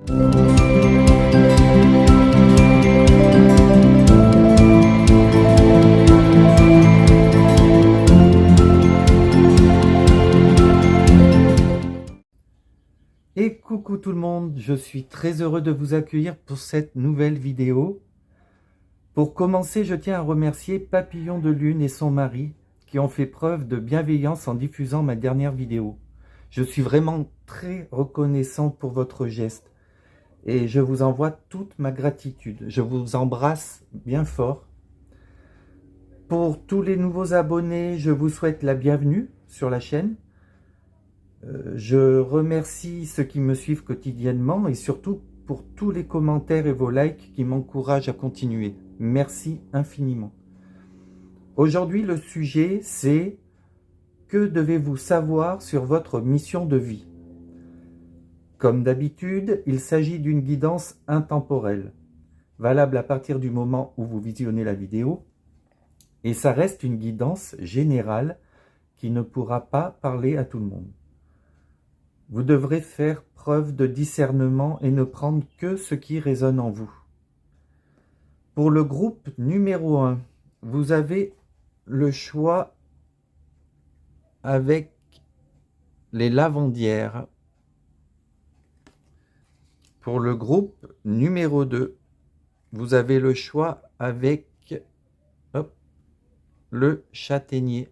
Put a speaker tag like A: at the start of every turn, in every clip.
A: Et coucou tout le monde, je suis très heureux de vous accueillir pour cette nouvelle vidéo. Pour commencer, je tiens à remercier Papillon de Lune et son mari qui ont fait preuve de bienveillance en diffusant ma dernière vidéo. Je suis vraiment très reconnaissant pour votre geste et je vous envoie toute ma gratitude. Je vous embrasse bien fort. Pour tous les nouveaux abonnés, je vous souhaite la bienvenue sur la chaîne. Je remercie ceux qui me suivent quotidiennement et surtout pour tous les commentaires et vos likes qui m'encouragent à continuer. Merci infiniment. Aujourd'hui, le sujet, c'est que devez-vous savoir sur votre mission de vie? Comme d'habitude, il s'agit d'une guidance intemporelle, valable à partir du moment où vous visionnez la vidéo, et ça reste une guidance générale qui ne pourra pas parler à tout le monde. Vous devrez faire preuve de discernement et ne prendre que ce qui résonne en vous. Pour le groupe numéro 1, vous avez le choix avec les lavandières. Pour le groupe numéro 2, vous avez le choix avec le châtaignier.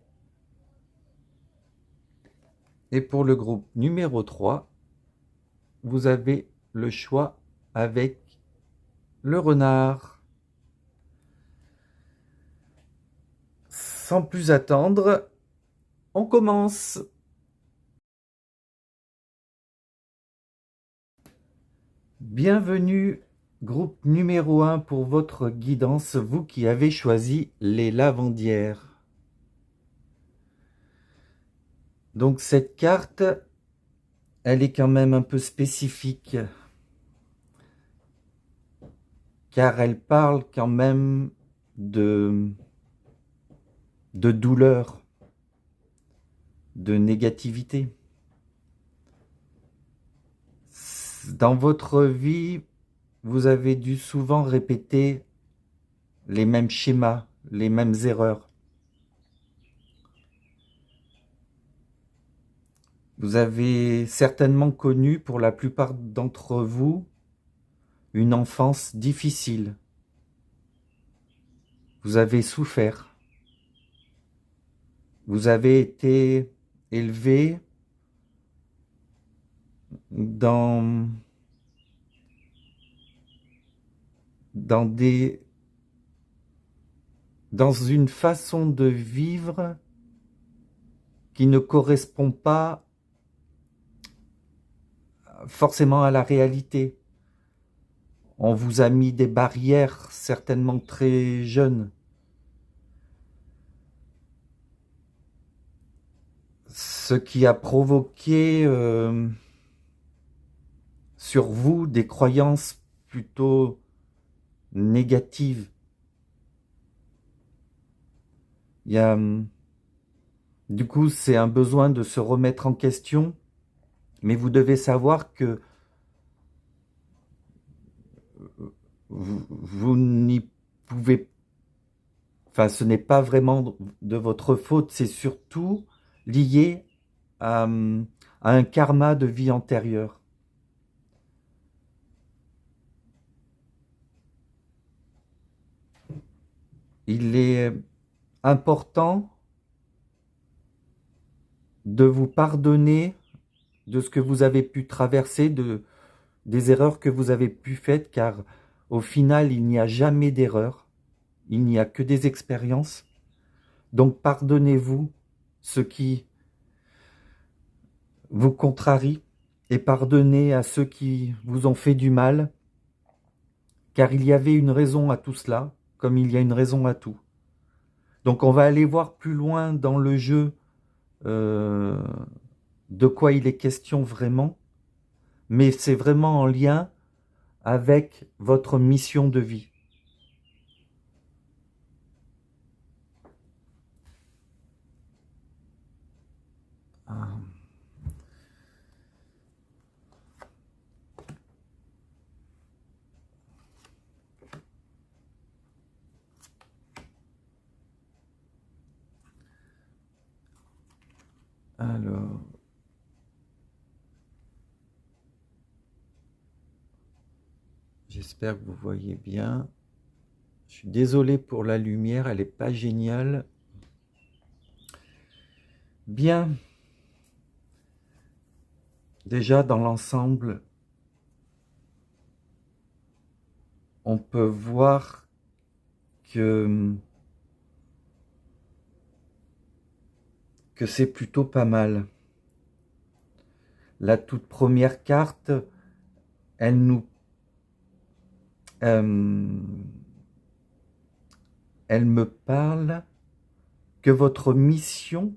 A: Et pour le groupe numéro 3, vous avez le choix avec le renard. Sans plus attendre, on commence. Bienvenue, groupe numéro 1 pour votre guidance, vous qui avez choisi les lavandières. Donc cette carte, elle est quand même un peu spécifique, car elle parle quand même de douleur, de négativité. Dans votre vie, vous avez dû souvent répéter les mêmes schémas, les mêmes erreurs. Vous avez certainement connu, pour la plupart d'entre vous, une enfance difficile. Vous avez souffert. Vous avez été élevé dans une façon de vivre qui ne correspond pas forcément à la réalité. On vous a mis des barrières certainement très jeunes. Ce qui a provoqué sur vous des croyances plutôt négatives. Du coup, c'est un besoin de se remettre en question, mais vous devez savoir que vous n'y pouvez, enfin, ce n'est pas vraiment de votre faute, c'est surtout lié à un karma de vie antérieure. Il est important de vous pardonner de ce que vous avez pu traverser, des erreurs que vous avez pu faire, car au final, il n'y a jamais d'erreur, il n'y a que des expériences. Donc pardonnez-vous ce qui vous contrarie et pardonnez à ceux qui vous ont fait du mal, car il y avait une raison à tout cela, comme il y a une raison à tout. Donc on va aller voir plus loin dans le jeu de quoi il est question vraiment, mais c'est vraiment en lien avec votre mission de vie. Alors, j'espère que vous voyez bien. Je suis désolé pour la lumière, elle n'est pas géniale. Bien. Déjà, dans l'ensemble, on peut voir que c'est plutôt pas mal. La toute première carte, elle nous elle me parle que votre mission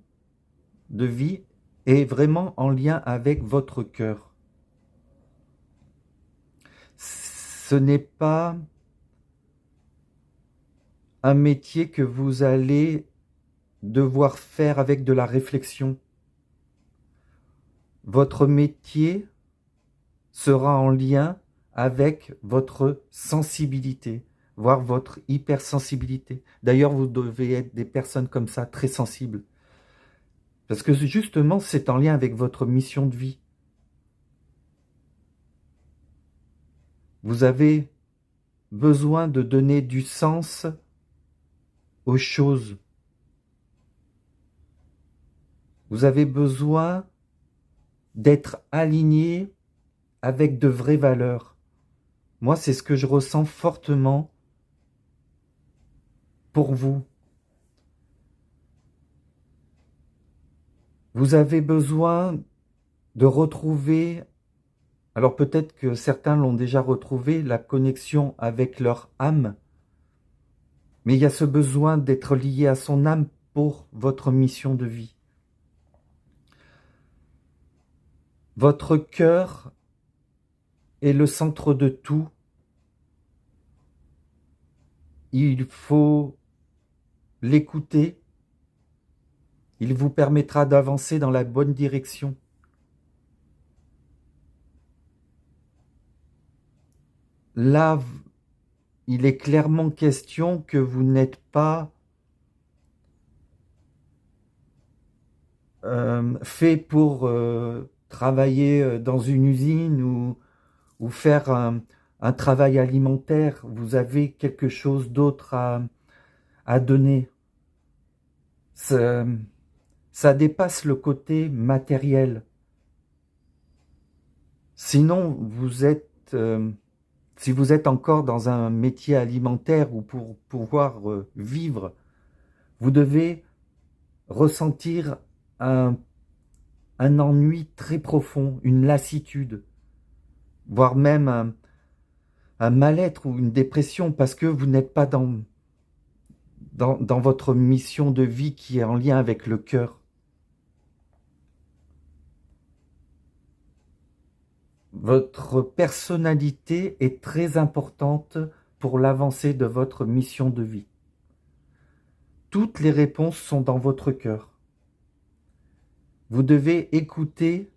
A: de vie est vraiment en lien avec votre cœur. Ce n'est pas un métier que vous allez devoir faire avec de la réflexion. Votre métier sera en lien avec votre sensibilité, voire votre hypersensibilité. D'ailleurs, vous devez être des personnes comme ça, très sensibles. Parce que justement, c'est en lien avec votre mission de vie. Vous avez besoin de donner du sens aux choses. Vous avez besoin d'être aligné avec de vraies valeurs. Moi, c'est ce que je ressens fortement pour vous. Vous avez besoin de retrouver, alors peut-être que certains l'ont déjà retrouvé, la connexion avec leur âme, mais il y a ce besoin d'être lié à son âme pour votre mission de vie. Votre cœur est le centre de tout. Il faut l'écouter. Il vous permettra d'avancer dans la bonne direction. Là, il est clairement question que vous n'êtes pas fait pour travailler dans une usine ou faire un travail alimentaire. Vous avez quelque chose d'autre à donner. Ça dépasse le côté matériel. Sinon, si vous êtes encore dans un métier alimentaire ou pour pouvoir vivre, vous devez ressentir un ennui très profond, une lassitude, voire même un mal-être ou une dépression parce que vous n'êtes pas dans votre mission de vie qui est en lien avec le cœur. Votre personnalité est très importante pour l'avancée de votre mission de vie. Toutes les réponses sont dans votre cœur. Vous devez écouter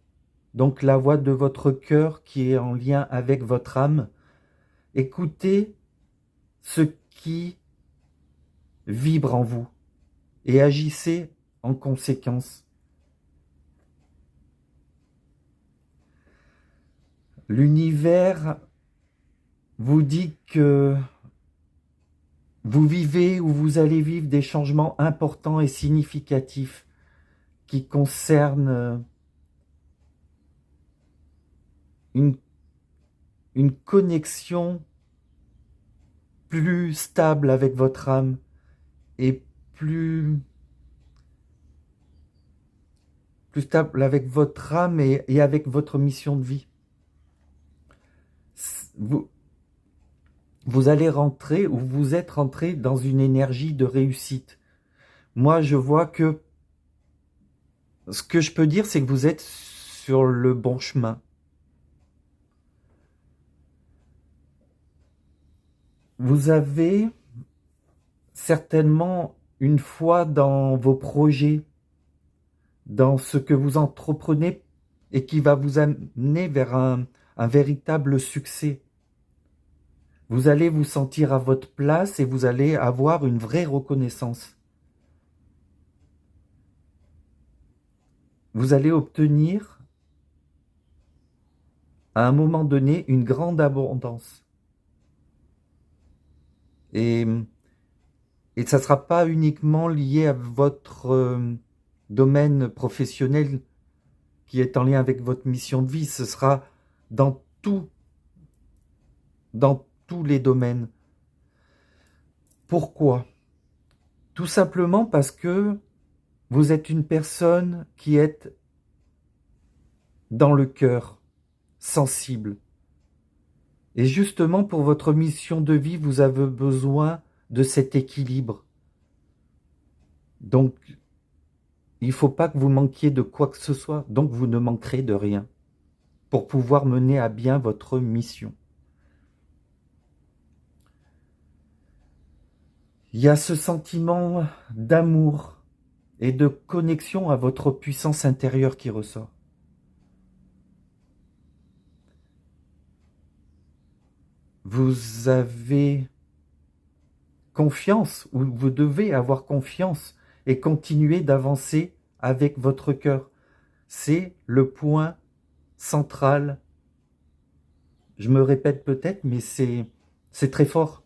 A: donc la voix de votre cœur qui est en lien avec votre âme. Écoutez ce qui vibre en vous et agissez en conséquence. L'univers vous dit que vous vivez ou vous allez vivre des changements importants et significatifs qui concernent une connexion plus stable avec votre âme et plus stable avec votre âme et avec votre mission de vie. Vous allez rentrer ou vous êtes rentré dans une énergie de réussite. Moi, je vois que ce que je peux dire, c'est que vous êtes sur le bon chemin. Vous avez certainement une foi dans vos projets, dans ce que vous entreprenez et qui va vous amener vers un véritable succès. Vous allez vous sentir à votre place et vous allez avoir une vraie reconnaissance. vous allez obtenir à un moment donné une grande abondance. Et ça ne sera pas uniquement lié à votre domaine professionnel qui est en lien avec votre mission de vie, ce sera dans tous les domaines. Pourquoi? Tout simplement parce que vous êtes une personne qui est dans le cœur, sensible. Et justement, pour votre mission de vie, vous avez besoin de cet équilibre. Donc, il ne faut pas que vous manquiez de quoi que ce soit, donc vous ne manquerez de rien pour pouvoir mener à bien votre mission. Il y a ce sentiment d'amour et de connexion à votre puissance intérieure qui ressort. Vous avez confiance, ou vous devez avoir confiance et continuer d'avancer avec votre cœur. C'est le point central. Je me répète peut-être, mais c'est très fort.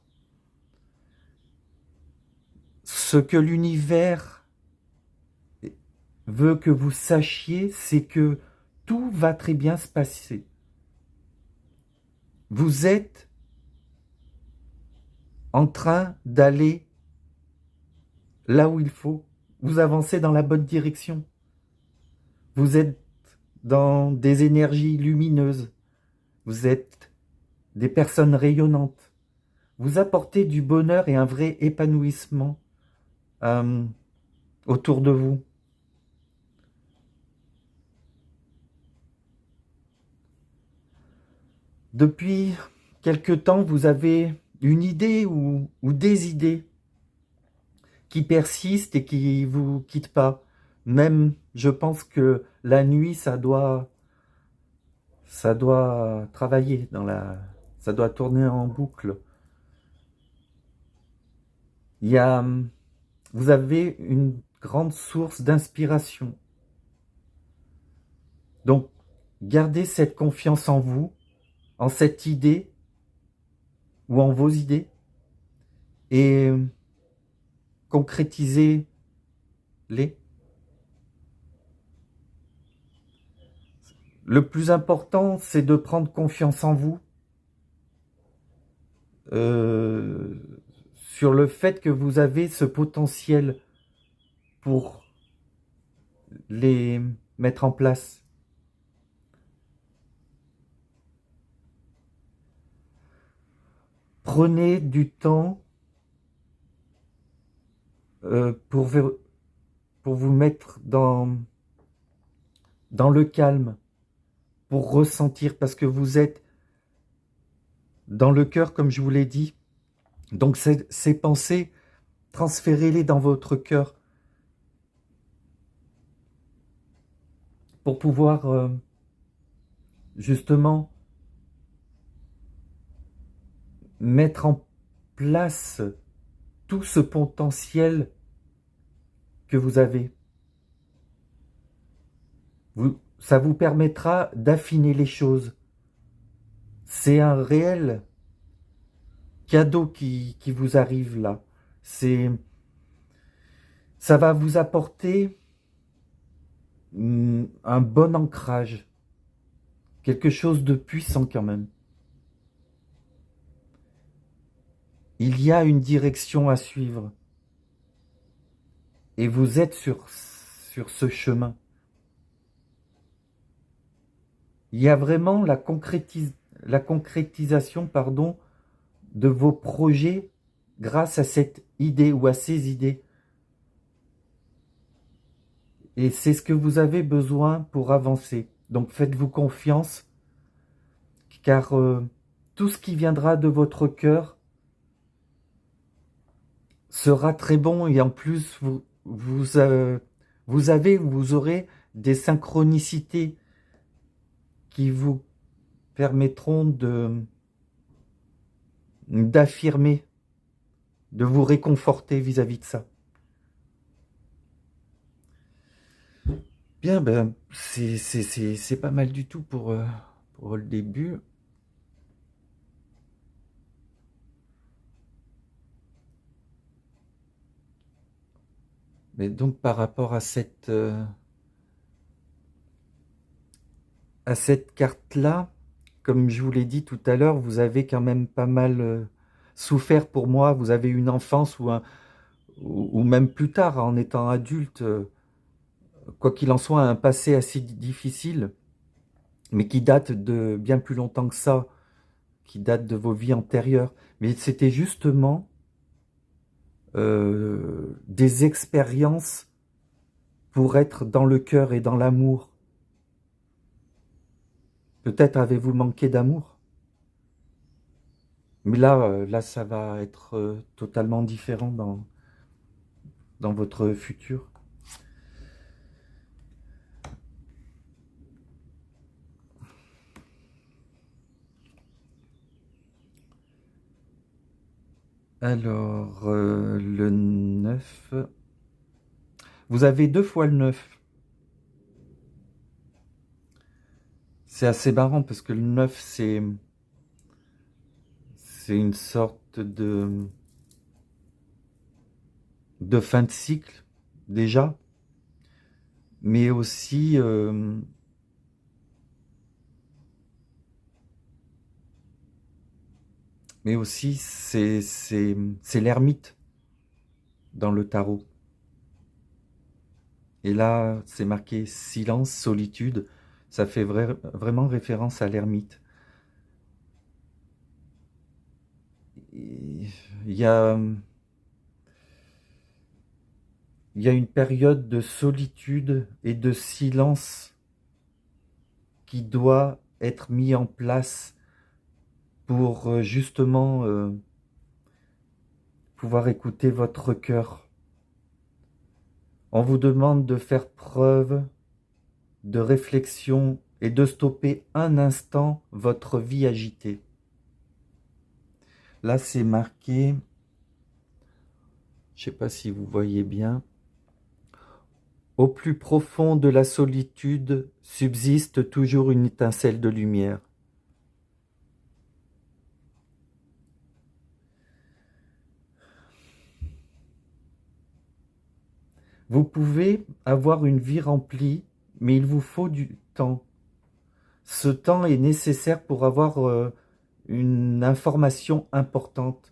A: Ce que l'univers veut que vous sachiez, c'est que tout va très bien se passer. Vous êtes en train d'aller là où il faut. Vous avancez dans la bonne direction. Vous êtes dans des énergies lumineuses. Vous êtes des personnes rayonnantes. Vous apportez du bonheur et un vrai épanouissement autour de vous. Depuis quelque temps, vous avez une idée ou des idées qui persistent et qui ne vous quittent pas. Même, je pense que la nuit, ça doit travailler ça doit tourner en boucle. Vous avez une grande source d'inspiration. Donc, gardez cette confiance en vous, en cette idée ou en vos idées et concrétisez-les. Le plus important, c'est de prendre confiance en vous, sur le fait que vous avez ce potentiel pour les mettre en place. Prenez du temps pour vous mettre dans le calme, pour ressentir, parce que vous êtes dans le cœur, comme je vous l'ai dit. Donc ces pensées, transférez-les dans votre cœur pour pouvoir justement mettre en place tout ce potentiel que vous avez. Ça vous permettra d'affiner les choses. C'est un réel cadeau qui vous arrive là. Ça va vous apporter un bon ancrage, quelque chose de puissant quand même. Il y a une direction à suivre et vous êtes sur ce chemin. Il y a vraiment la concrétisation de vos projets grâce à cette idée ou à ces idées. Et c'est ce que vous avez besoin pour avancer. Donc faites-vous confiance, car tout ce qui viendra de votre cœur sera très bon, et en plus vous aurez des synchronicités qui vous permettront d'affirmer, de vous réconforter vis-à-vis de ça. Bien, ben, c'est pas mal du tout pour le début. Mais donc par rapport à cette carte-là, comme je vous l'ai dit tout à l'heure, vous avez quand même pas mal souffert pour moi. Vous avez une enfance ou même plus tard, en étant adulte, quoi qu'il en soit, un passé assez difficile, mais qui date de bien plus longtemps que ça, qui date de vos vies antérieures. Mais c'était justement des expériences pour être dans le cœur et dans l'amour. Peut-être avez-vous manqué d'amour, mais là, ça va être totalement différent dans votre futur. Alors, le 9, vous avez 2 fois le 9. C'est assez marrant parce que le 9, c'est une sorte de fin de cycle, déjà, mais aussi, c'est l'ermite dans le tarot. Et là, c'est marqué silence, solitude. Ça fait vraiment référence à l'ermite. Il y a, il y a une période de solitude et de silence qui doit être mis en place pour justement pouvoir écouter votre cœur. On vous demande de faire preuve de réflexion et de stopper un instant votre vie agitée. Là, c'est marqué, je ne sais pas si vous voyez bien, au plus profond de la solitude subsiste toujours une étincelle de lumière. Vous pouvez avoir une vie remplie, mais il vous faut du temps. Ce temps est nécessaire pour avoir une information importante.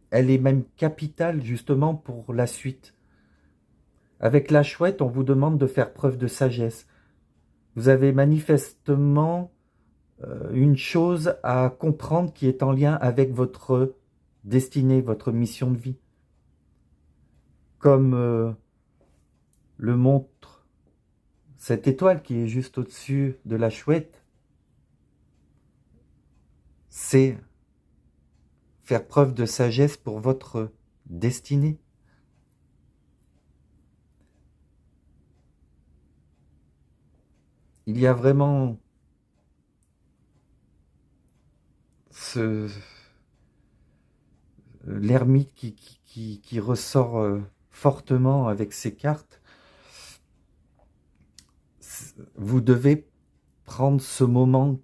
A: Elle est même capitale justement pour la suite. Avec la chouette, on vous demande de faire preuve de sagesse. Vous avez manifestement une chose à comprendre qui est en lien avec votre destinée, votre mission de vie. Comme le montre cette étoile qui est juste au-dessus de la chouette, c'est faire preuve de sagesse pour votre destinée. Il y a vraiment l'ermite qui ressort fortement avec ces cartes. Vous devez prendre ce moment.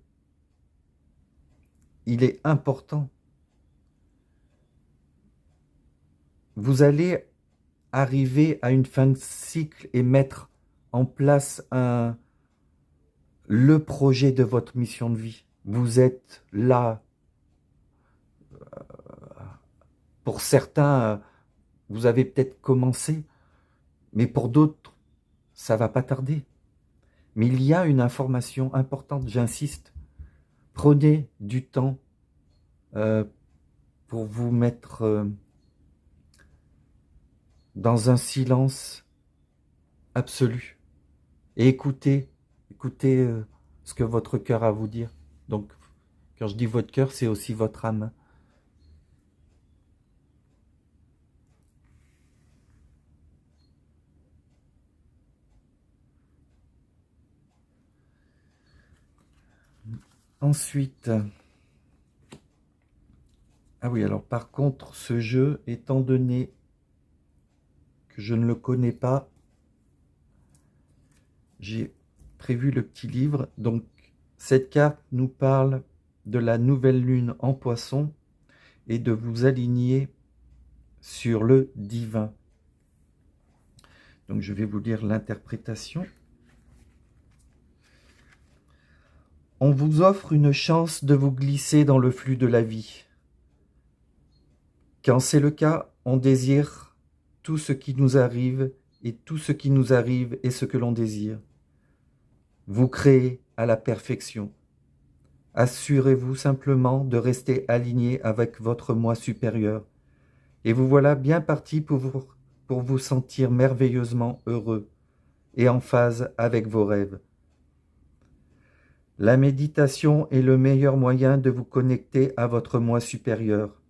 A: Il est important. Vous allez arriver à une fin de cycle et mettre en place le projet de votre mission de vie. Vous êtes là. Pour certains, vous avez peut-être commencé, mais pour d'autres, ça va pas tarder. Mais il y a une information importante, j'insiste. Prenez du temps pour vous mettre dans un silence absolu et écoutez ce que votre cœur a à vous dire. Donc, quand je dis votre cœur, c'est aussi votre âme. Ensuite, ah oui, alors par contre, ce jeu, étant donné que je ne le connais pas, j'ai prévu le petit livre. Donc, cette carte nous parle de la nouvelle lune en Poisson et de vous aligner sur le divin. Donc, je vais vous lire l'interprétation. On vous offre une chance de vous glisser dans le flux de la vie. Quand c'est le cas, on désire tout ce qui nous arrive, et tout ce qui nous arrive est ce que l'on désire. Vous créez à la perfection. Assurez-vous simplement de rester aligné avec votre moi supérieur, et vous voilà bien parti pour vous sentir merveilleusement heureux et en phase avec vos rêves. La méditation est le meilleur moyen de vous connecter à votre moi supérieur.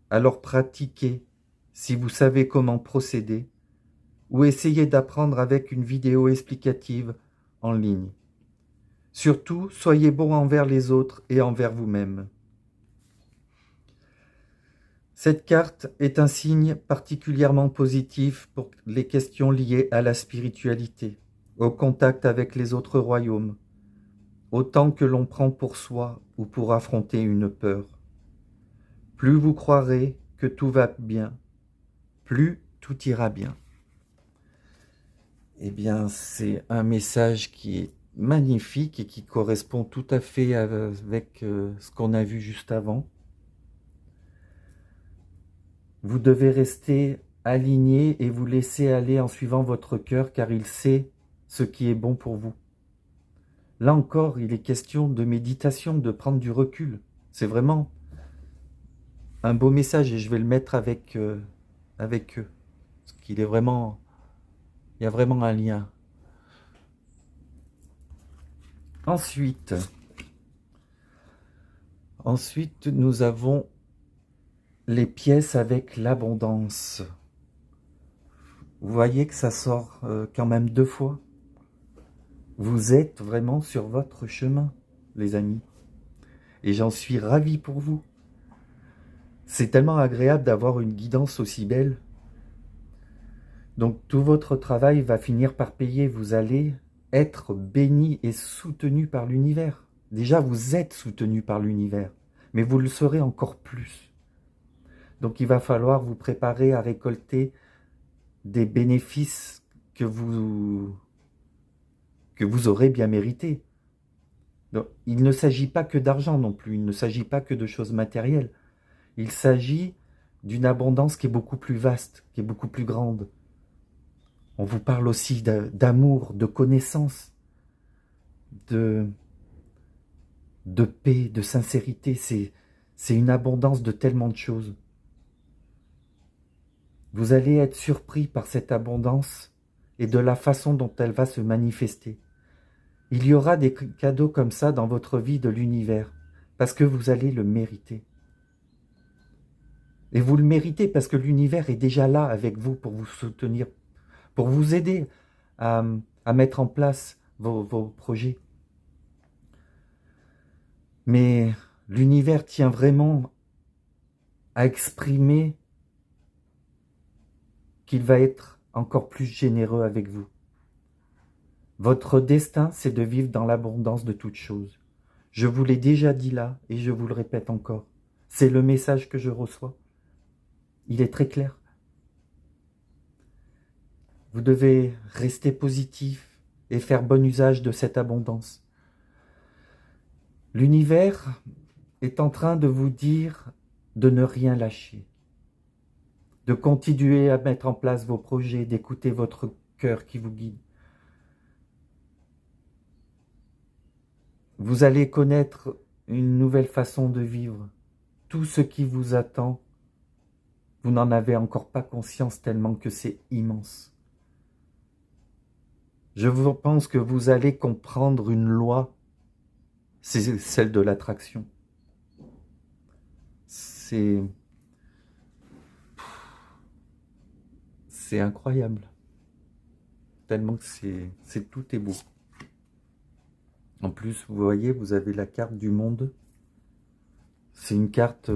A: Alors pratiquez si vous savez comment procéder, ou essayez d'apprendre avec une vidéo explicative en ligne. Surtout, soyez bon envers les autres et envers vous-même. Cette carte est un signe particulièrement positif pour les questions liées à la spiritualité, au contact avec les autres royaumes, autant que l'on prend pour soi ou pour affronter une peur. Plus vous croirez que tout va bien, plus tout ira bien. Eh bien, c'est un message qui est magnifique et qui correspond tout à fait avec ce qu'on a vu juste avant. Vous devez rester aligné et vous laisser aller en suivant votre cœur, car il sait ce qui est bon pour vous. Là encore, il est question de méditation, de prendre du recul. C'est vraiment un beau message et je vais le mettre avec eux. Parce qu'il est vraiment... Il y a vraiment un lien. Ensuite, nous avons les pièces avec l'abondance. Vous voyez que ça sort quand même 2 fois. Vous êtes vraiment sur votre chemin, les amis. Et j'en suis ravi pour vous. C'est tellement agréable d'avoir une guidance aussi belle. Donc tout votre travail va finir par payer. Vous allez être béni et soutenu par l'univers. Déjà, vous êtes soutenu par l'univers, mais vous le serez encore plus. Donc il va falloir vous préparer à récolter des bénéfices que vous aurez bien mérités. Donc, il ne s'agit pas que d'argent non plus, il ne s'agit pas que de choses matérielles. Il s'agit d'une abondance qui est beaucoup plus vaste, qui est beaucoup plus grande. On vous parle aussi d'amour, de connaissance, de paix, de sincérité. C'est une abondance de tellement de choses. Vous allez être surpris par cette abondance et de la façon dont elle va se manifester. Il y aura des cadeaux comme ça dans votre vie de l'univers, parce que vous allez le mériter. Et vous le méritez parce que l'univers est déjà là avec vous pour vous soutenir, pour vous aider à mettre en place vos projets. Mais l'univers tient vraiment à exprimer qu'il va être encore plus généreux avec vous. Votre destin, c'est de vivre dans l'abondance de toutes choses. Je vous l'ai déjà dit là et je vous le répète encore. C'est le message que je reçois. Il est très clair. Vous devez rester positif et faire bon usage de cette abondance. L'univers est en train de vous dire de ne rien lâcher, de continuer à mettre en place vos projets, d'écouter votre cœur qui vous guide. Vous allez connaître une nouvelle façon de vivre. Tout ce qui vous attend, vous n'en avez encore pas conscience tellement que c'est immense. Je pense que vous allez comprendre une loi, c'est celle de l'attraction. C'est incroyable. Tellement que tout est beau. En plus, vous voyez, vous avez la carte du monde. C'est une carte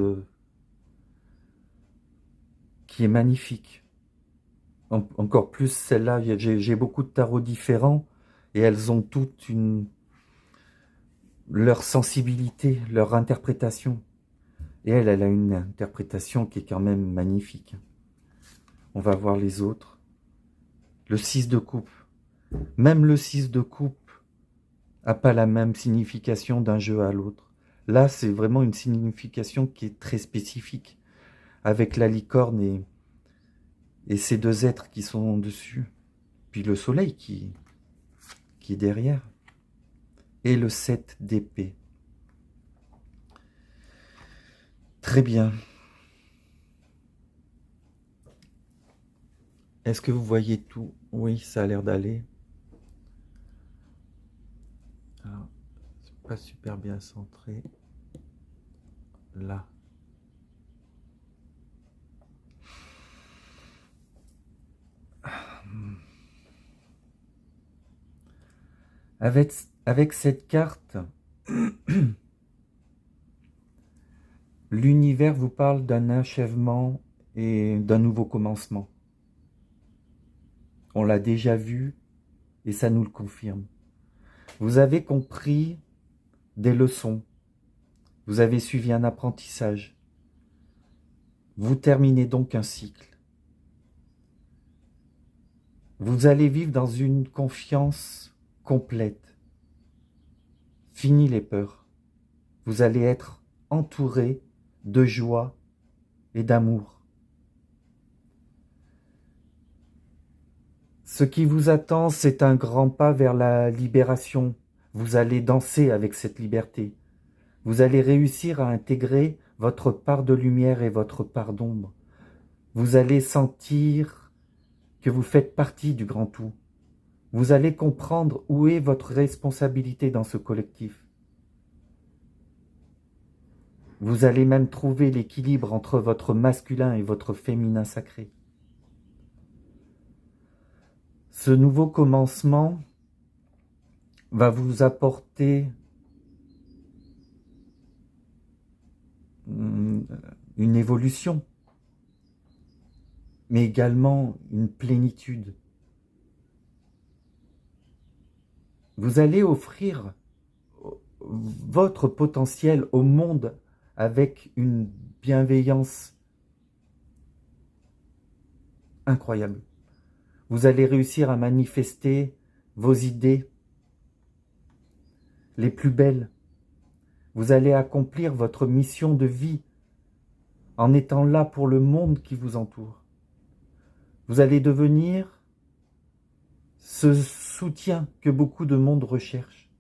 A: qui est magnifique. Encore plus celle-là, j'ai beaucoup de tarots différents et elles ont toutes leur sensibilité, leur interprétation. Et elle a une interprétation qui est quand même magnifique. On va voir les autres. Le 6 de coupe. Même le 6 de coupe n'a pas la même signification d'un jeu à l'autre. Là, c'est vraiment une signification qui est très spécifique, avec la licorne et ces deux êtres qui sont dessus. Puis le soleil qui est derrière. Et le 7 d'épée. Très bien. Est-ce que vous voyez tout? Oui, ça a l'air d'aller. Alors, c'est pas super bien centré. Là. Avec cette carte, l'univers vous parle d'un achèvement et d'un nouveau commencement. On l'a déjà vu et ça nous le confirme. Vous avez compris des leçons. Vous avez suivi un apprentissage. Vous terminez donc un cycle. Vous allez vivre dans une confiance complète. Fini les peurs. Vous allez être entouré de joie et d'amour. Ce qui vous attend, c'est un grand pas vers la libération. Vous allez danser avec cette liberté. Vous allez réussir à intégrer votre part de lumière et votre part d'ombre. Vous allez sentir que vous faites partie du grand tout. Vous allez comprendre où est votre responsabilité dans ce collectif. Vous allez même trouver l'équilibre entre votre masculin et votre féminin sacré. Ce nouveau commencement va vous apporter une évolution, mais également une plénitude. Vous allez offrir votre potentiel au monde avec une bienveillance incroyable. Vous allez réussir à manifester vos idées les plus belles. Vous allez accomplir votre mission de vie en étant là pour le monde qui vous entoure. Vous allez devenir ce soutien que beaucoup de monde recherche.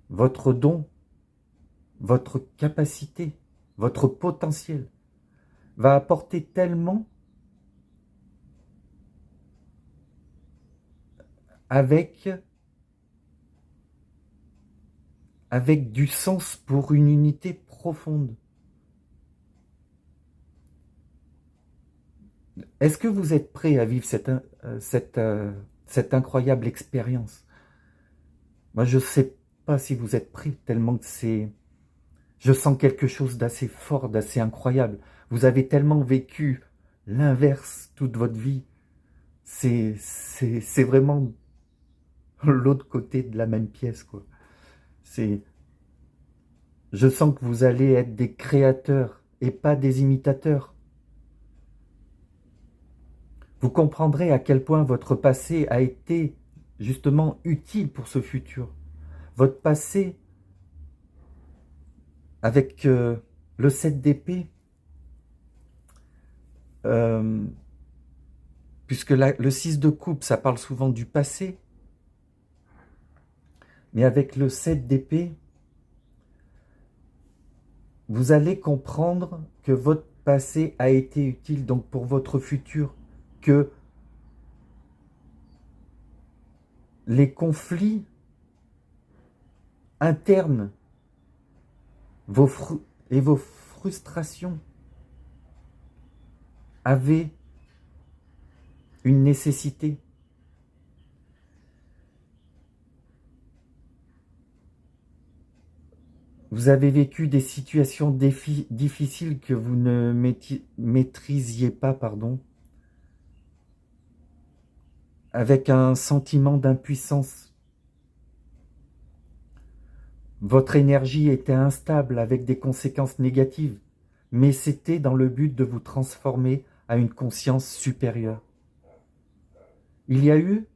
A: Votre don, votre capacité, votre potentiel va apporter tellement avec du sens pour une unité profonde. Est-ce que vous êtes prêt à vivre cette incroyable expérience? Moi, je ne sais pas si vous êtes prêt, tellement que c'est... Je sens quelque chose d'assez fort, d'assez incroyable. Vous avez tellement vécu l'inverse toute votre vie. C'est vraiment l'autre côté de la même pièce, quoi. Je sens que vous allez être des créateurs et pas des imitateurs. Vous comprendrez à quel point votre passé a été justement utile pour ce futur. Votre passé, avec le 7 d'épée, puisque le 6 de coupe, ça parle souvent du passé, mais avec le 7 d'épée, vous allez comprendre que votre passé a été utile donc pour votre futur, que les conflits internes vos frustrations avaient une nécessité. Vous avez vécu des situations difficiles que vous ne maîtrisiez pas, pardon. avec un sentiment d'impuissance. Votre énergie était instable avec des conséquences négatives, mais c'était dans le but de vous transformer à une conscience supérieure. Il y a eu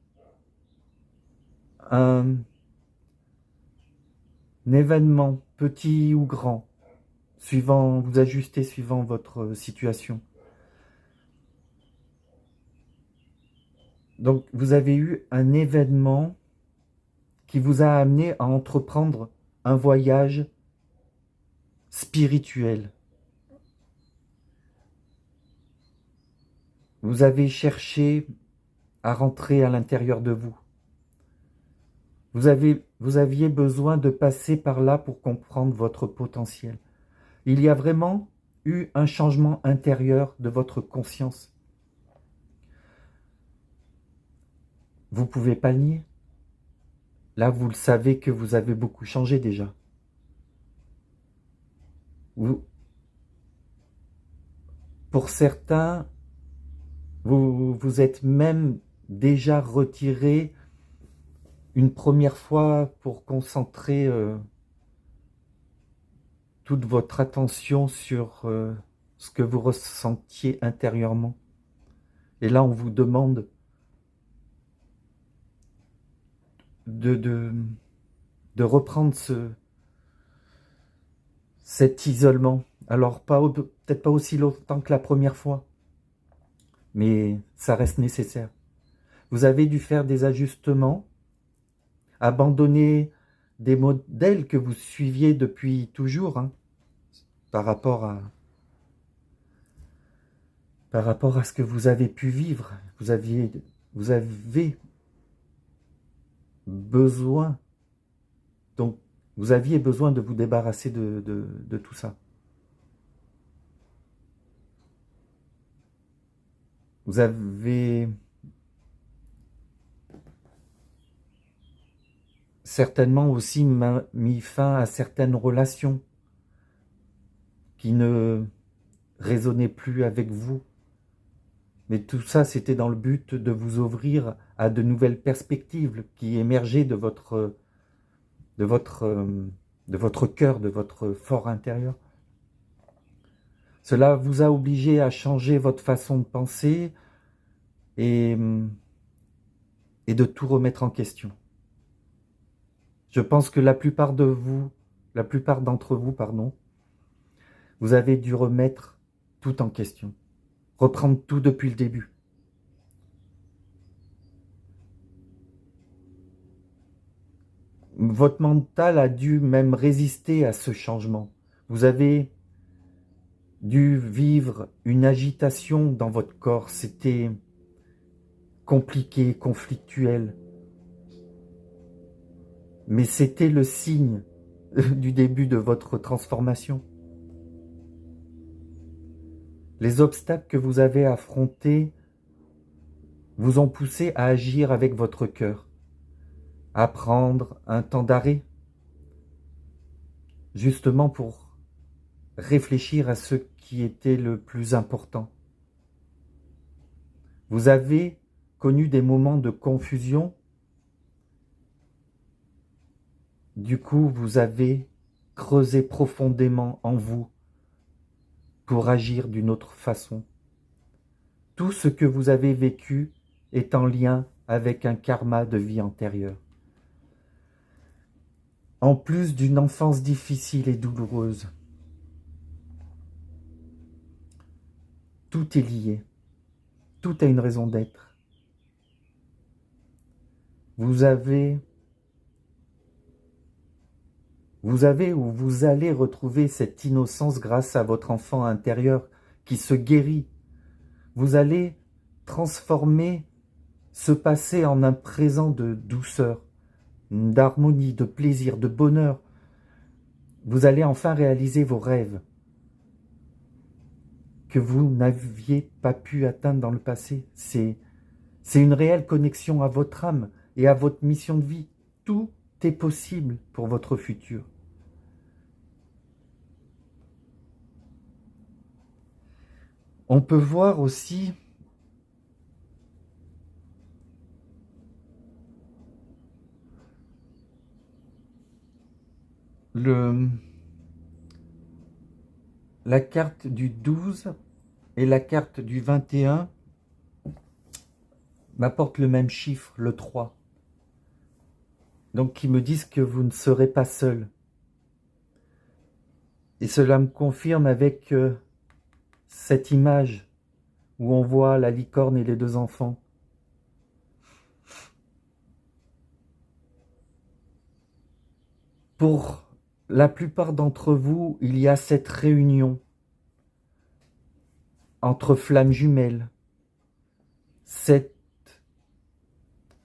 A: un événement, petit ou grand, vous ajustez suivant votre situation. Donc, vous avez eu un événement qui vous a amené à entreprendre un voyage spirituel. Vous avez cherché à rentrer à l'intérieur de vous. Vous aviez besoin de passer par là pour comprendre votre potentiel. Il y a vraiment eu un changement intérieur de votre conscience. Vous ne pouvez pas le nier. Là, vous le savez que vous avez beaucoup changé déjà. Pour certains, vous êtes même déjà retiré une première fois pour concentrer toute votre attention sur ce que vous ressentiez intérieurement. Et là, on vous demande de reprendre cet isolement. Alors, peut-être pas aussi longtemps que la première fois, mais ça reste nécessaire. Vous avez dû faire des ajustements, abandonner des modèles que vous suiviez depuis toujours, hein, par rapport à ce que vous avez pu vivre. Vous avez besoin, donc vous aviez besoin de vous débarrasser de tout ça. Vous avez certainement aussi mis fin à certaines relations qui ne résonnaient plus avec vous. Mais tout ça, c'était dans le but de vous ouvrir à de nouvelles perspectives qui émergeaient de votre cœur, de votre fort intérieur. Cela vous a obligé à changer votre façon de penser et de tout remettre en question. Je pense que la plupart d'entre vous, vous avez dû remettre tout en question, reprendre tout depuis le début. Votre mental a dû même résister à ce changement. Vous avez dû vivre une agitation dans votre corps. C'était compliqué, conflictuel. Mais c'était le signe du début de votre transformation. Les obstacles que vous avez affrontés vous ont poussé à agir avec votre cœur, à prendre un temps d'arrêt, justement pour réfléchir à ce qui était le plus important. Vous avez connu des moments de confusion. Du coup, vous avez creusé profondément en vous pour agir d'une autre façon. Tout ce que vous avez vécu est en lien avec un karma de vie antérieure. En plus d'une enfance difficile et douloureuse, tout est lié. Tout a une raison d'être. Vous avez ou vous allez retrouver cette innocence grâce à votre enfant intérieur qui se guérit. Vous allez transformer ce passé en un présent de douceur, d'harmonie, de plaisir, de bonheur. Vous allez enfin réaliser vos rêves que vous n'aviez pas pu atteindre dans le passé. C'est une réelle connexion à votre âme et à votre mission de vie. Tout est possible pour votre futur. On peut voir aussi la carte du 12 et la carte du 21 m'apportent le même chiffre, le 3. Donc, qui me disent que vous ne serez pas seul. Et cela me confirme avec cette image où on voit la licorne et les deux enfants. Pour la plupart d'entre vous, il y a cette réunion entre flammes jumelles, cette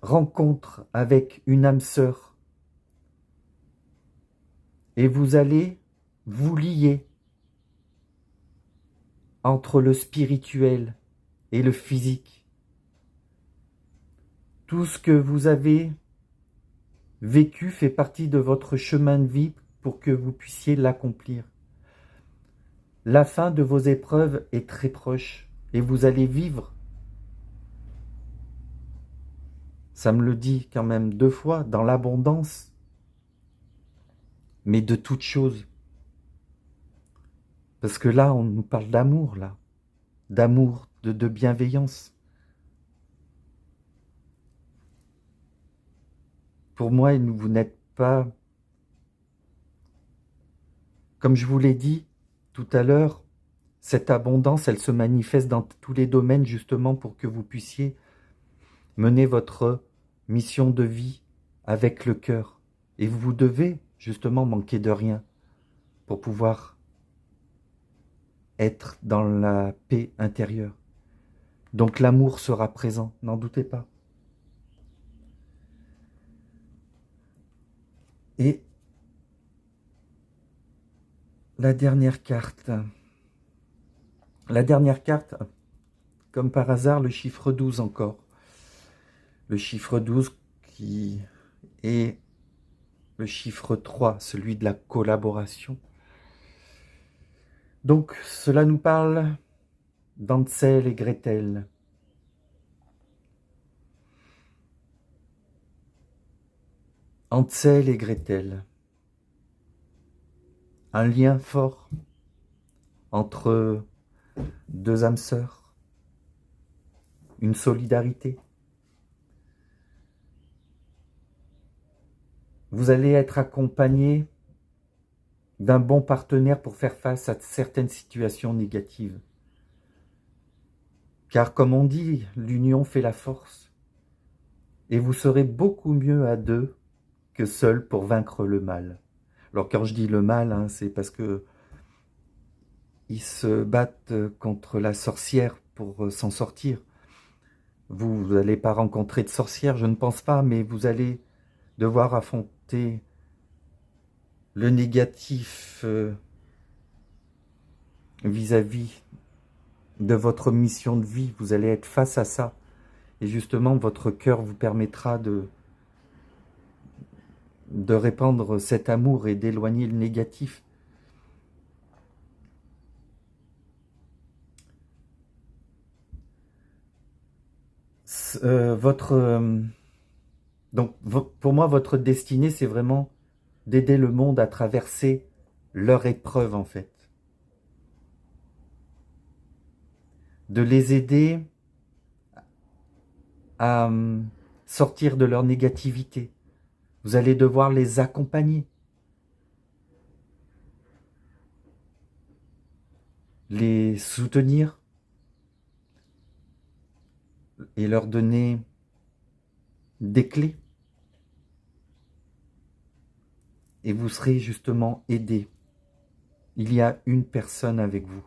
A: rencontre avec une âme sœur. Et vous allez vous lier entre le spirituel et le physique. Tout ce que vous avez vécu fait partie de votre chemin de vie pour que vous puissiez l'accomplir. La fin de vos épreuves est très proche et vous allez vivre, ça me le dit quand même 2 fois, dans l'abondance, mais de toutes choses. Parce que là, on nous parle d'amour, là. D'amour, de bienveillance. Pour moi, vous n'êtes pas... Comme je vous l'ai dit tout à l'heure, cette abondance, elle se manifeste dans tous les domaines justement pour que vous puissiez mener votre mission de vie avec le cœur. Et vous devez justement manquer de rien pour pouvoir être dans la paix intérieure. Donc l'amour sera présent, n'en doutez pas. Et la dernière carte, comme par hasard, le chiffre 12 encore. Le chiffre 12 qui est le chiffre 3, celui de la collaboration. Donc cela nous parle d'Hansel et Gretel. Hansel et Gretel. Un lien fort entre 2 âmes sœurs, une solidarité. Vous allez être accompagné d'un bon partenaire pour faire face à certaines situations négatives. Car comme on dit, l'union fait la force. Et vous serez beaucoup mieux à 2 que seul pour vaincre le mal. Alors quand je dis le mal, c'est parce que ils se battent contre la sorcière pour s'en sortir. Vous n'allez pas rencontrer de sorcière, je ne pense pas, mais vous allez devoir affronter le négatif vis-à-vis de votre mission de vie. Vous allez être face à ça. Et justement, votre cœur vous permettra de répandre cet amour et d'éloigner le négatif. Donc, pour moi, votre destinée, c'est vraiment d'aider le monde à traverser leur épreuve, en fait. De les aider à sortir de leur négativité. Vous allez devoir les accompagner, les soutenir et leur donner des clés. Et vous serez justement aidés. Il y a une personne avec vous.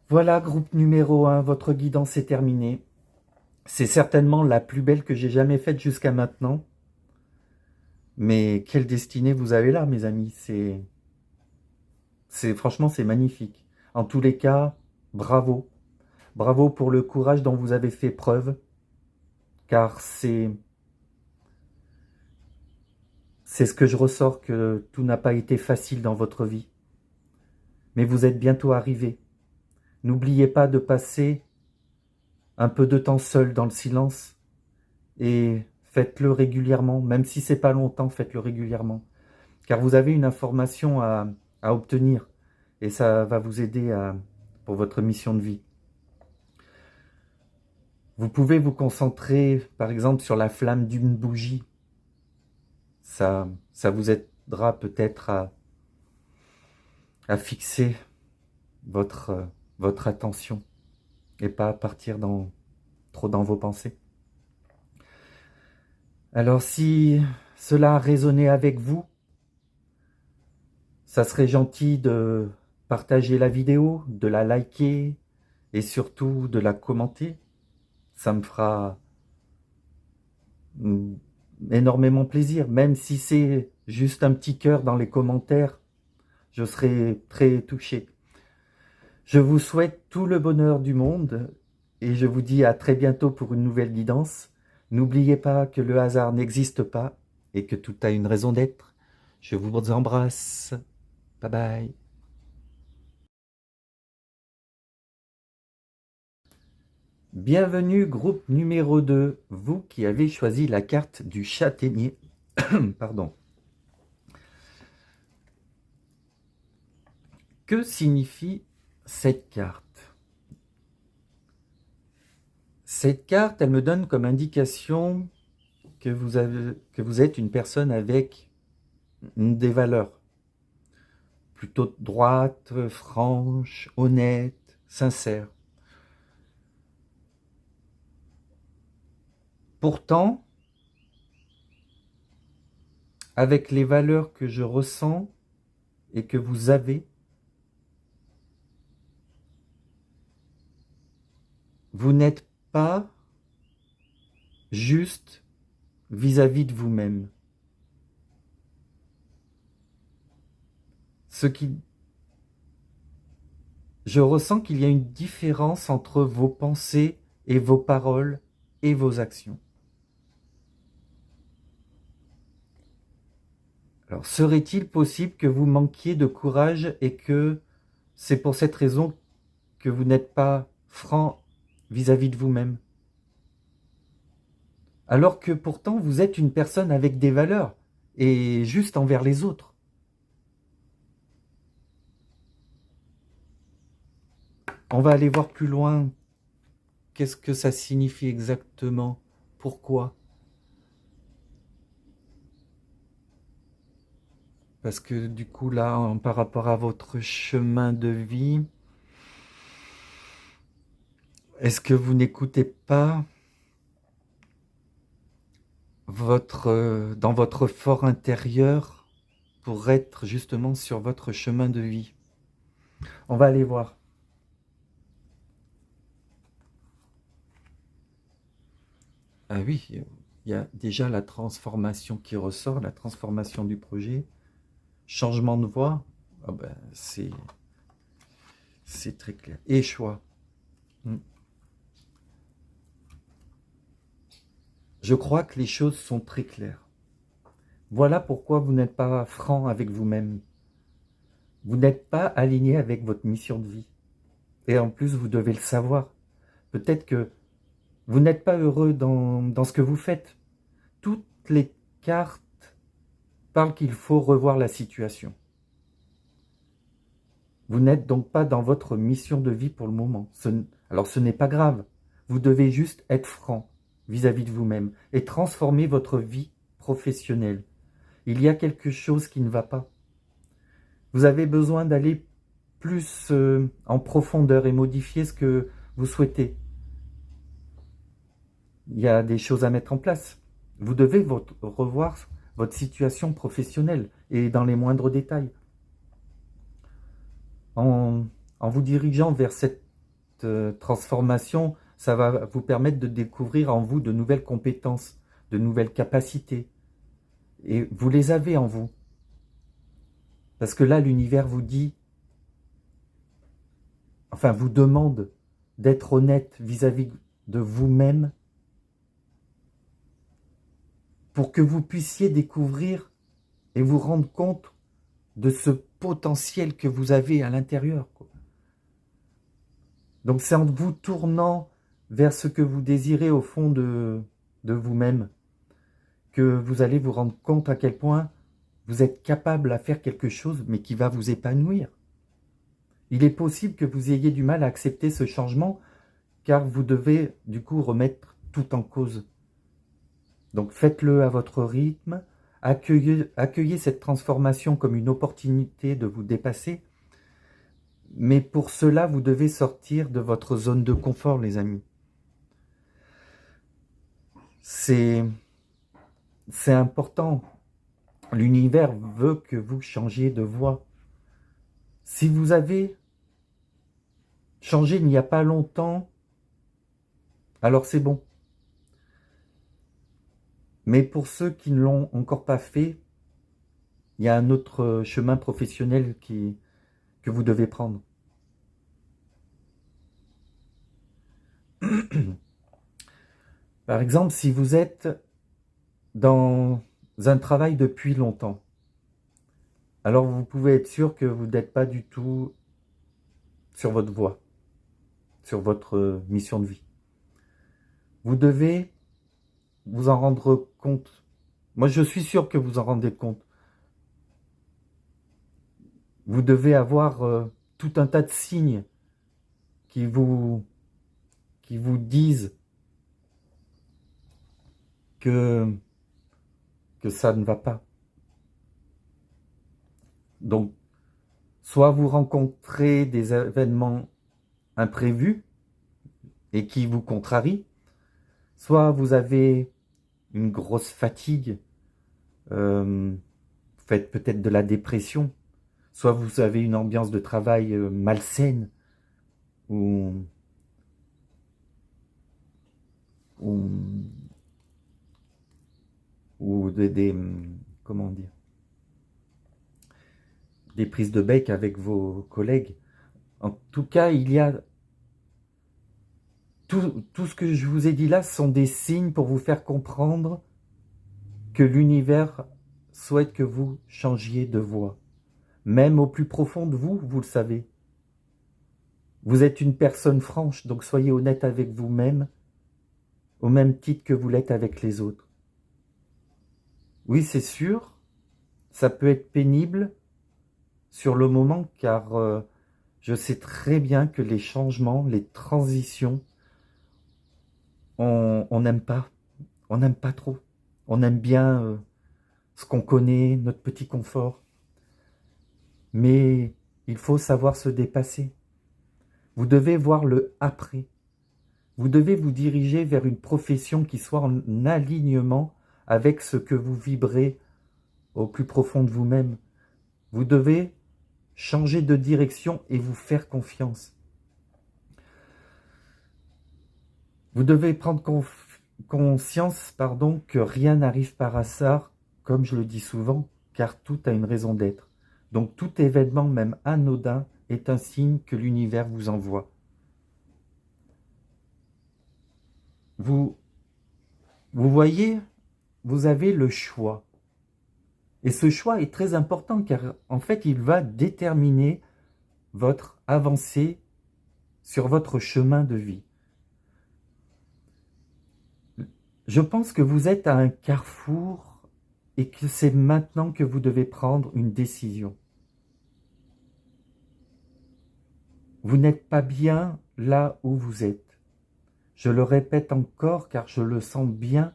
A: Voilà, groupe numéro 1, votre guidance est terminée. C'est certainement la plus belle que j'ai jamais faite jusqu'à maintenant. Mais quelle destinée vous avez là, mes amis. Franchement, c'est magnifique. En tous les cas, bravo. Bravo pour le courage dont vous avez fait preuve. Car c'est ce que je ressors, que tout n'a pas été facile dans votre vie. Mais vous êtes bientôt arrivés. N'oubliez pas de passer un peu de temps seul dans le silence et faites-le régulièrement. Même si c'est pas longtemps, faites-le régulièrement. Car vous avez une information à obtenir. Et ça va vous aider pour votre mission de vie. Vous pouvez vous concentrer, par exemple, sur la flamme d'une bougie. Ça vous aidera peut-être à fixer votre attention et pas à partir trop dans vos pensées. Alors si cela a résonné avec vous, ça serait gentil de partager la vidéo, de la liker et surtout de la commenter. Ça me fera énormément plaisir, même si c'est juste un petit cœur dans les commentaires, je serai très touché. Je vous souhaite tout le bonheur du monde et je vous dis à très bientôt pour une nouvelle guidance. N'oubliez pas que le hasard n'existe pas et que tout a une raison d'être. Je vous embrasse. Bye bye. Bienvenue groupe numéro 2, vous qui avez choisi la carte du châtaignier. Pardon. Que signifie cette carte? Cette carte, elle me donne comme indication que vous êtes une personne avec des valeurs. Plutôt droite, franche, honnête, sincère. Pourtant, avec les valeurs que je ressens et que vous avez, vous n'êtes pas juste vis-à-vis de vous-même. Je ressens qu'il y a une différence entre vos pensées et vos paroles et vos actions. Alors, serait-il possible que vous manquiez de courage et que c'est pour cette raison que vous n'êtes pas franc vis-à-vis de vous-même? Alors que pourtant, vous êtes une personne avec des valeurs et juste envers les autres. On va aller voir plus loin. Qu'est-ce que ça signifie exactement? Pourquoi? Parce que du coup, là, par rapport à votre chemin de vie, est-ce que vous n'écoutez pas dans votre fort intérieur pour être justement sur votre chemin de vie? On va aller voir. Ah oui, il y a déjà la transformation qui ressort, la transformation du projet. Changement de voie, ah ben, c'est très clair. Et choix. Je crois que les choses sont très claires. Voilà pourquoi vous n'êtes pas franc avec vous-même. Vous n'êtes pas aligné avec votre mission de vie. Et en plus, vous devez le savoir. Peut-être que vous n'êtes pas heureux dans ce que vous faites. Toutes les cartes parlent qu'il faut revoir la situation. Vous n'êtes donc pas dans votre mission de vie pour le moment. Alors ce n'est pas grave. Vous devez juste être franc vis-à-vis de vous-même et transformer votre vie professionnelle. Il y a quelque chose qui ne va pas. Vous avez besoin d'aller plus en profondeur et modifier ce que vous souhaitez. Il y a des choses à mettre en place. Vous devez revoir votre situation professionnelle et dans les moindres détails. En vous dirigeant vers cette transformation, ça va vous permettre de découvrir en vous de nouvelles compétences, de nouvelles capacités. Et vous les avez en vous. Parce que là, l'univers vous dit, enfin vous demande d'être honnête vis-à-vis de vous-même pour que vous puissiez découvrir et vous rendre compte de ce potentiel que vous avez à l'intérieur. Donc c'est en vous tournant vers ce que vous désirez au fond de vous-même que vous allez vous rendre compte à quel point vous êtes capable à faire quelque chose, mais qui va vous épanouir. Il est possible que vous ayez du mal à accepter ce changement, car vous devez du coup remettre tout en cause. Donc faites-le à votre rythme, accueillez cette transformation comme une opportunité de vous dépasser, mais pour cela, vous devez sortir de votre zone de confort, les amis. C'est important. L'univers veut que vous changiez de voie. Si vous avez changé il n'y a pas longtemps, alors c'est bon. Mais pour ceux qui ne l'ont encore pas fait, il y a un autre chemin professionnel que vous devez prendre. Par exemple, si vous êtes dans un travail depuis longtemps, alors vous pouvez être sûr que vous n'êtes pas du tout sur votre voie, sur votre mission de vie. Vous devez vous en rendre compte. Moi, je suis sûr que vous en rendez compte. Vous devez avoir tout un tas de signes qui vous disent que ça ne va pas. Donc, soit vous rencontrez des événements imprévus et qui vous contrarient, soit vous avez une grosse fatigue, vous faites peut-être de la dépression, soit vous avez une ambiance de travail malsaine, ou comment dire, des prises de bec avec vos collègues. En tout cas, il y a tout ce que je vous ai dit là sont des signes pour vous faire comprendre que l'univers souhaite que vous changiez de voie. Même au plus profond de vous, vous le savez. Vous êtes une personne franche, donc soyez honnête avec vous-même, au même titre que vous l'êtes avec les autres. Oui, c'est sûr, ça peut être pénible sur le moment, car je sais très bien que les changements, les transitions, on n'aime pas. On n'aime pas trop. On aime bien ce qu'on connaît, notre petit confort. Mais il faut savoir se dépasser. Vous devez voir le après. Vous devez vous diriger vers une profession qui soit en alignement avec ce que vous vibrez au plus profond de vous-même. Vous devez changer de direction et vous faire confiance. Vous devez prendre conscience que rien n'arrive par hasard, comme je le dis souvent, car tout a une raison d'être. Donc tout événement, même anodin, est un signe que l'univers vous envoie. Vous voyez, vous avez le choix. Et ce choix est très important car en fait, il va déterminer votre avancée sur votre chemin de vie. Je pense que vous êtes à un carrefour et que c'est maintenant que vous devez prendre une décision. Vous n'êtes pas bien là où vous êtes. Je le répète encore car je le sens bien.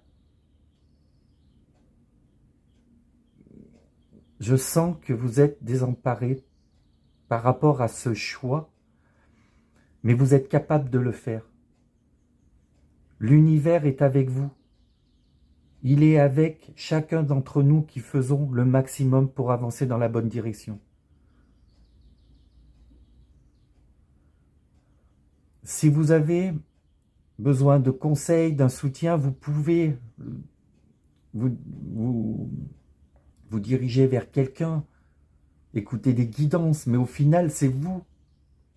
A: Je sens que vous êtes désemparé par rapport à ce choix, mais vous êtes capable de le faire. L'univers est avec vous. Il est avec chacun d'entre nous qui faisons le maximum pour avancer dans la bonne direction. Si vous avez besoin de conseils, d'un soutien, vous pouvez vous diriger vers quelqu'un, écouter des guidances, mais au final, c'est vous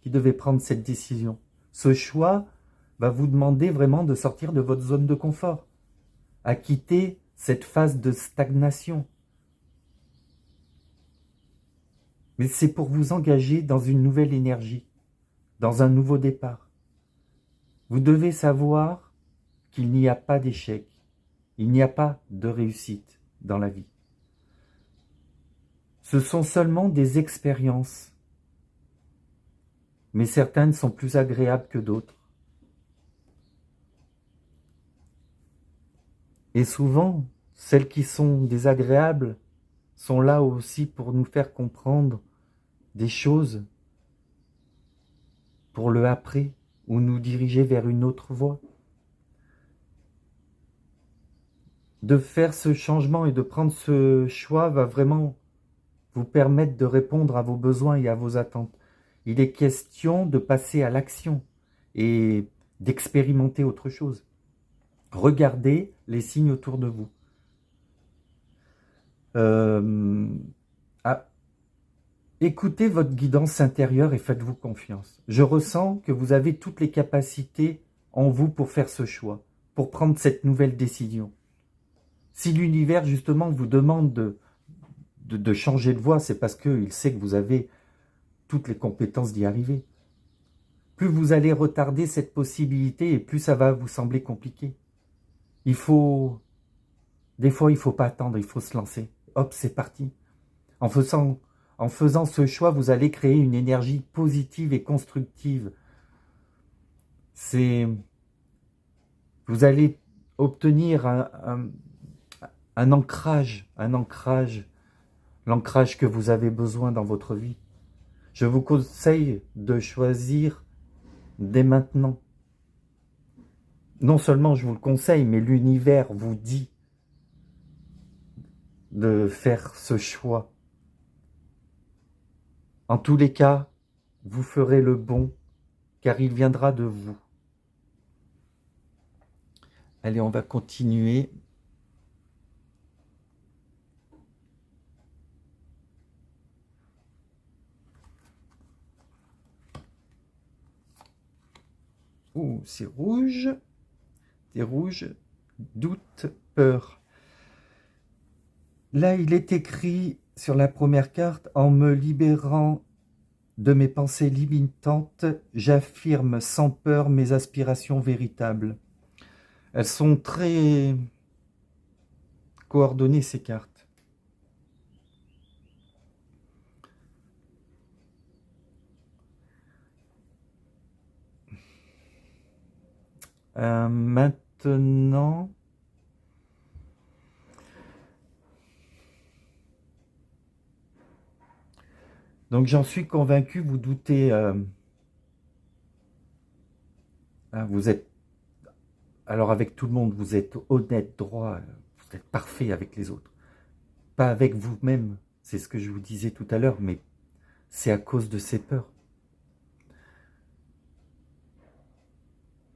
A: qui devez prendre cette décision. Ce choix va vous demander vraiment de sortir de votre zone de confort, à quitter cette phase de stagnation. Mais c'est pour vous engager dans une nouvelle énergie, dans un nouveau départ. Vous devez savoir qu'il n'y a pas d'échec. Il n'y a pas de réussite dans la vie. Ce sont seulement des expériences, mais certaines sont plus agréables que d'autres. Et souvent, celles qui sont désagréables sont là aussi pour nous faire comprendre des choses pour le après, ou nous diriger vers une autre voie. De faire ce changement et de prendre ce choix va vraiment vous permettre de répondre à vos besoins et à vos attentes. Il est question de passer à l'action et d'expérimenter autre chose. Regardez les signes autour de vous. Écoutez votre guidance intérieure et faites-vous confiance. Je ressens que vous avez toutes les capacités en vous pour faire ce choix, pour prendre cette nouvelle décision. Si l'univers justement vous demande de changer de voie, c'est parce qu'il sait que vous avez toutes les compétences d'y arriver. Plus vous allez retarder cette possibilité et plus ça va vous sembler compliqué. Des fois, il ne faut pas attendre, il faut se lancer. Hop, c'est parti. En faisant ce choix, vous allez créer une énergie positive et constructive. Vous allez obtenir un ancrage, l'ancrage que vous avez besoin dans votre vie. Je vous conseille de choisir dès maintenant. Non seulement je vous le conseille, mais l'univers vous dit de faire ce choix. En tous les cas, vous ferez le bon, car il viendra de vous. Allez, on va continuer. Ouh, c'est rouge. C'est rouge. Doute, peur. Là, il est écrit sur la première carte, en me libérant de mes pensées limitantes, j'affirme sans peur mes aspirations véritables. Elles sont très coordonnées, ces cartes. Maintenant, donc j'en suis convaincu, vous doutez, vous êtes, alors avec tout le monde, vous êtes honnête, droit, vous êtes parfait avec les autres. Pas avec vous-même, c'est ce que je vous disais tout à l'heure, mais c'est à cause de ces peurs.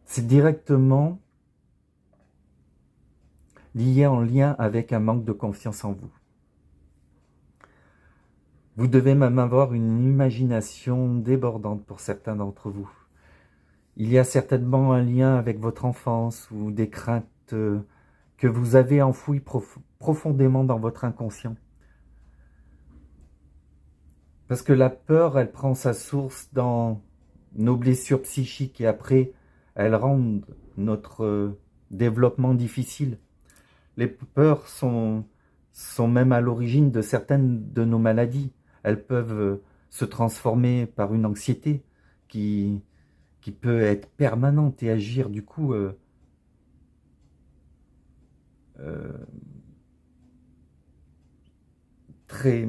A: C'est directement lié en lien avec un manque de confiance en vous. Vous devez même avoir une imagination débordante pour certains d'entre vous. Il y a certainement un lien avec votre enfance ou des craintes que vous avez enfouies profondément dans votre inconscient. Parce que la peur, elle prend sa source dans nos blessures psychiques et après, elles rendent notre développement difficile. Les peurs sont même à l'origine de certaines de nos maladies. Elles peuvent se transformer par une anxiété qui peut être permanente et agir du coup très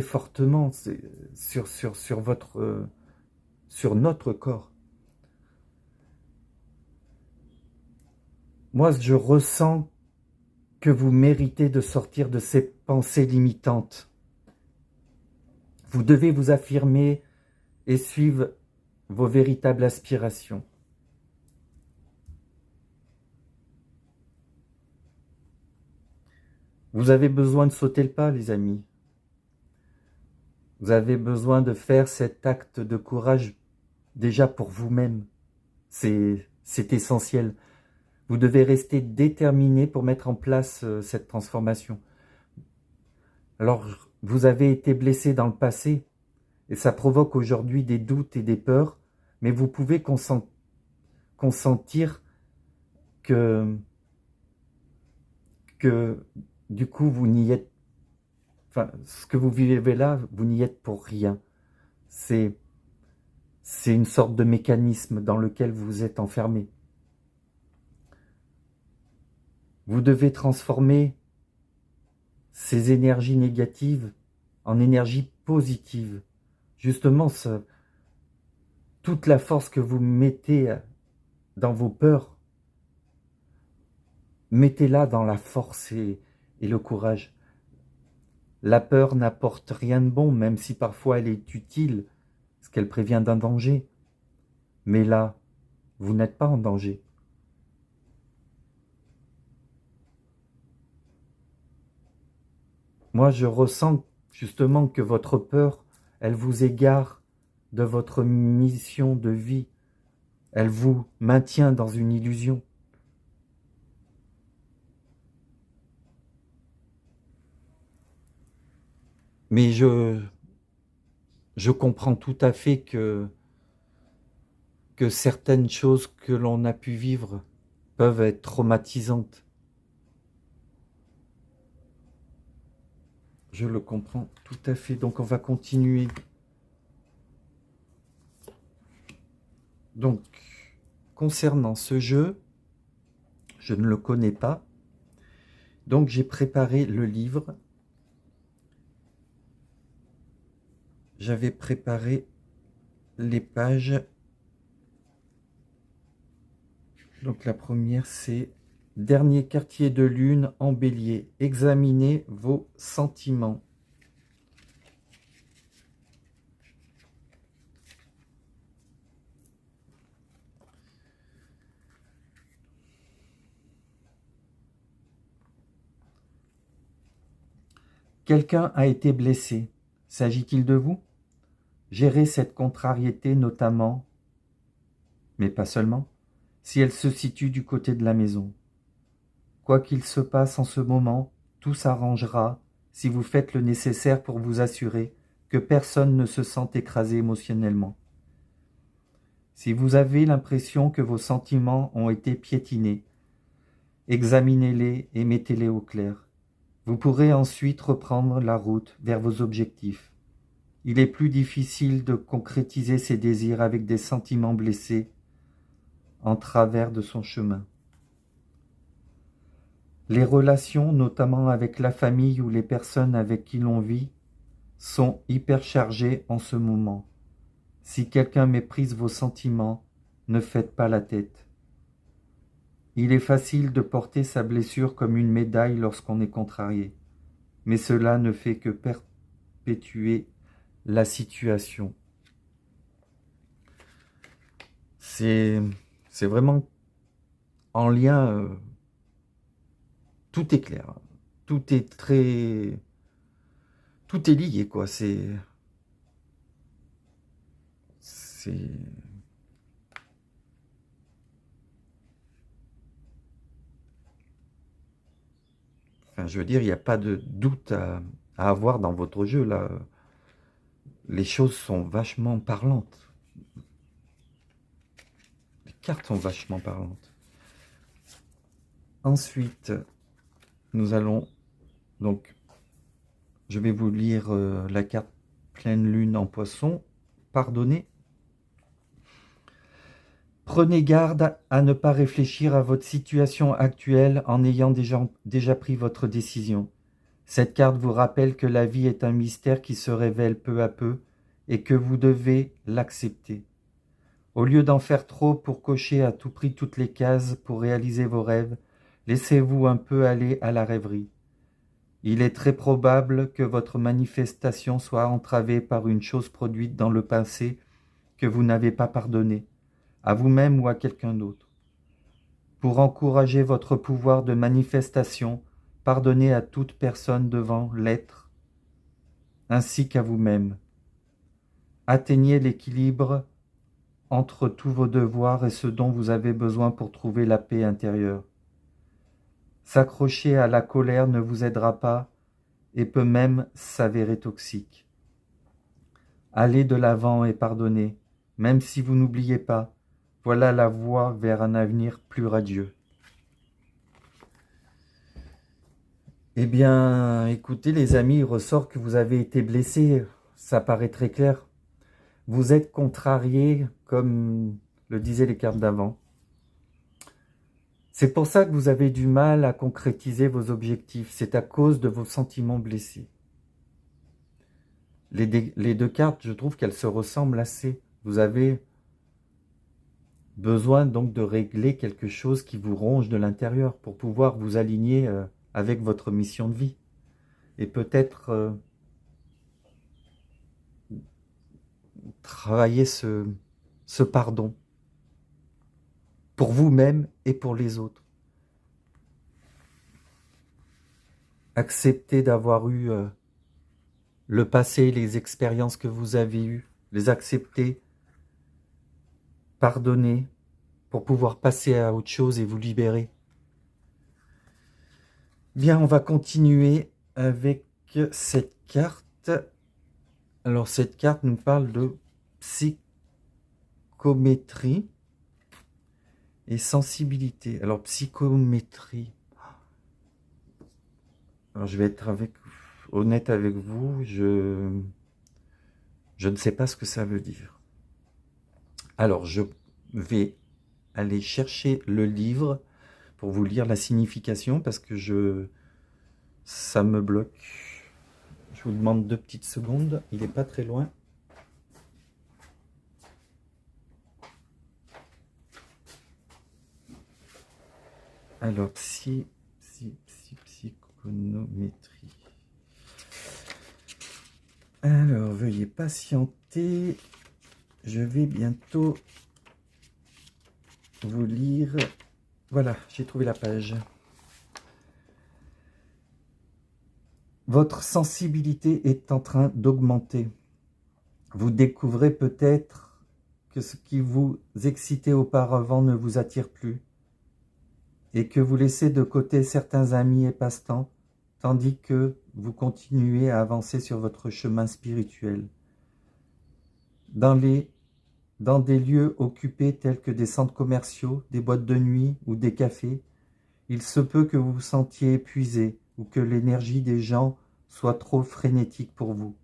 A: fortement sur notre corps. Moi, je ressens que vous méritez de sortir de ces pensées limitantes. Vous devez vous affirmer et suivre vos véritables aspirations. Vous avez besoin de sauter le pas, les amis. Vous avez besoin de faire cet acte de courage déjà pour vous-même. C'est essentiel. Vous devez rester déterminé pour mettre en place cette transformation. Alors, vous avez été blessé dans le passé et ça provoque aujourd'hui des doutes et des peurs, mais vous pouvez consentir que du coup, vous n'y êtes, enfin, ce que vous vivez là, vous n'y êtes pour rien. C'est une sorte de mécanisme dans lequel vous êtes enfermé. Vous devez transformer ces énergies négatives en énergie positive. Justement, toute la force que vous mettez dans vos peurs, mettez-la dans la force et le courage. La peur n'apporte rien de bon, même si parfois elle est utile, parce qu'elle prévient d'un danger. Mais là, vous n'êtes pas en danger. Moi, je ressens justement que votre peur, elle vous égare de votre mission de vie. Elle vous maintient dans une illusion. Mais je comprends tout à fait que certaines choses que l'on a pu vivre peuvent être traumatisantes. Je le comprends tout à fait. Donc on va continuer. Donc, concernant ce jeu, je ne le connais pas. Donc j'ai préparé le livre. J'avais préparé les pages. Donc la première, c'est « Dernier quartier de lune en bélier. Examinez vos sentiments. » Quelqu'un a été blessé. S'agit-il de vous? Gérez cette contrariété notamment, mais pas seulement, si elle se situe du côté de la maison. Quoi qu'il se passe en ce moment, tout s'arrangera si vous faites le nécessaire pour vous assurer que personne ne se sent écrasé émotionnellement. Si vous avez l'impression que vos sentiments ont été piétinés, examinez-les et mettez-les au clair. Vous pourrez ensuite reprendre la route vers vos objectifs. Il est plus difficile de concrétiser ses désirs avec des sentiments blessés en travers de son chemin. Les relations, notamment avec la famille ou les personnes avec qui l'on vit, sont hyperchargées en ce moment. Si quelqu'un méprise vos sentiments, ne faites pas la tête. Il est facile de porter sa blessure comme une médaille lorsqu'on est contrarié, mais cela ne fait que perpétuer la situation. C'est vraiment en lien, tout est clair, tout est tout est lié, quoi. Enfin, je veux dire, il n'y a pas de doute à avoir dans votre jeu, là. Les choses sont vachement parlantes. Les cartes sont vachement parlantes. Ensuite, nous allons donc, je vais vous lire la carte pleine lune en poisson. Pardonnez. Prenez garde à ne pas réfléchir à votre situation actuelle en ayant déjà pris votre décision. Cette carte vous rappelle que la vie est un mystère qui se révèle peu à peu et que vous devez l'accepter. Au lieu d'en faire trop pour cocher à tout prix toutes les cases pour réaliser vos rêves, laissez-vous un peu aller à la rêverie. Il est très probable que votre manifestation soit entravée par une chose produite dans le passé que vous n'avez pas pardonnée, à vous-même ou à quelqu'un d'autre. Pour encourager votre pouvoir de manifestation, pardonnez à toute personne devant l'être, ainsi qu'à vous-même. Atteignez l'équilibre entre tous vos devoirs et ce dont vous avez besoin pour trouver la paix intérieure. S'accrocher à la colère ne vous aidera pas et peut même s'avérer toxique. Allez de l'avant et pardonnez, même si vous n'oubliez pas, voilà la voie vers un avenir plus radieux. Eh bien, écoutez les amis, il ressort que vous avez été blessés, ça paraît très clair. Vous êtes contrariés, comme le disaient les cartes d'avant. C'est pour ça que vous avez du mal à concrétiser vos objectifs, c'est à cause de vos sentiments blessés. Les deux cartes, je trouve qu'elles se ressemblent assez. Vous avez besoin donc de régler quelque chose qui vous ronge de l'intérieur pour pouvoir vous aligner avec votre mission de vie. Et peut-être travailler ce pardon pour vous-même et pour les autres. Accepter d'avoir eu le passé, les expériences que vous avez eues, les accepter, pardonner, pour pouvoir passer à autre chose et vous libérer. Bien, on va continuer avec cette carte. Alors, cette carte nous parle de psychométrie et sensibilité. Alors, psychométrie. Alors, je vais être honnête avec vous, je ne sais pas ce que ça veut dire. Alors, je vais aller chercher le livre pour vous lire la signification parce que ça me bloque. Je vous demande 2 petites secondes, il n'est pas très loin. Alors, psychonométrie. Alors, veuillez patienter. Je vais bientôt vous lire. Voilà, j'ai trouvé la page. Votre sensibilité est en train d'augmenter. Vous découvrez peut-être que ce qui vous excitait auparavant ne vous attire plus et que vous laissez de côté certains amis et passe-temps, tandis que vous continuez à avancer sur votre chemin spirituel. Dans des lieux occupés tels que des centres commerciaux, des boîtes de nuit ou des cafés, il se peut que vous vous sentiez épuisé ou que l'énergie des gens soit trop frénétique pour vous.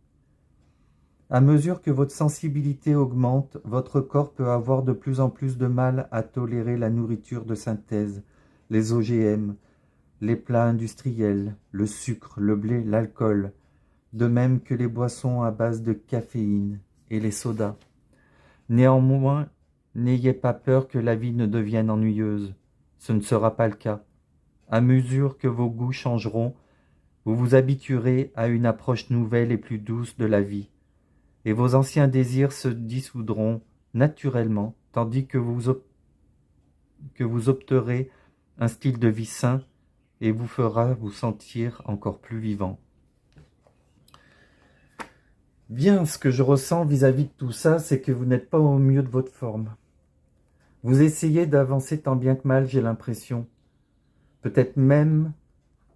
A: À mesure que votre sensibilité augmente, votre corps peut avoir de plus en plus de mal à tolérer la nourriture de synthèse, les OGM, les plats industriels, le sucre, le blé, l'alcool, de même que les boissons à base de caféine et les sodas. Néanmoins, n'ayez pas peur que la vie ne devienne ennuyeuse. Ce ne sera pas le cas. À mesure que vos goûts changeront, vous vous habituerez à une approche nouvelle et plus douce de la vie, et vos anciens désirs se dissoudront naturellement, tandis que vous opterez un style de vie sain et vous fera vous sentir encore plus vivant. Bien, ce que je ressens vis-à-vis de tout ça, c'est que vous n'êtes pas au mieux de votre forme. Vous essayez d'avancer tant bien que mal, j'ai l'impression. Peut-être même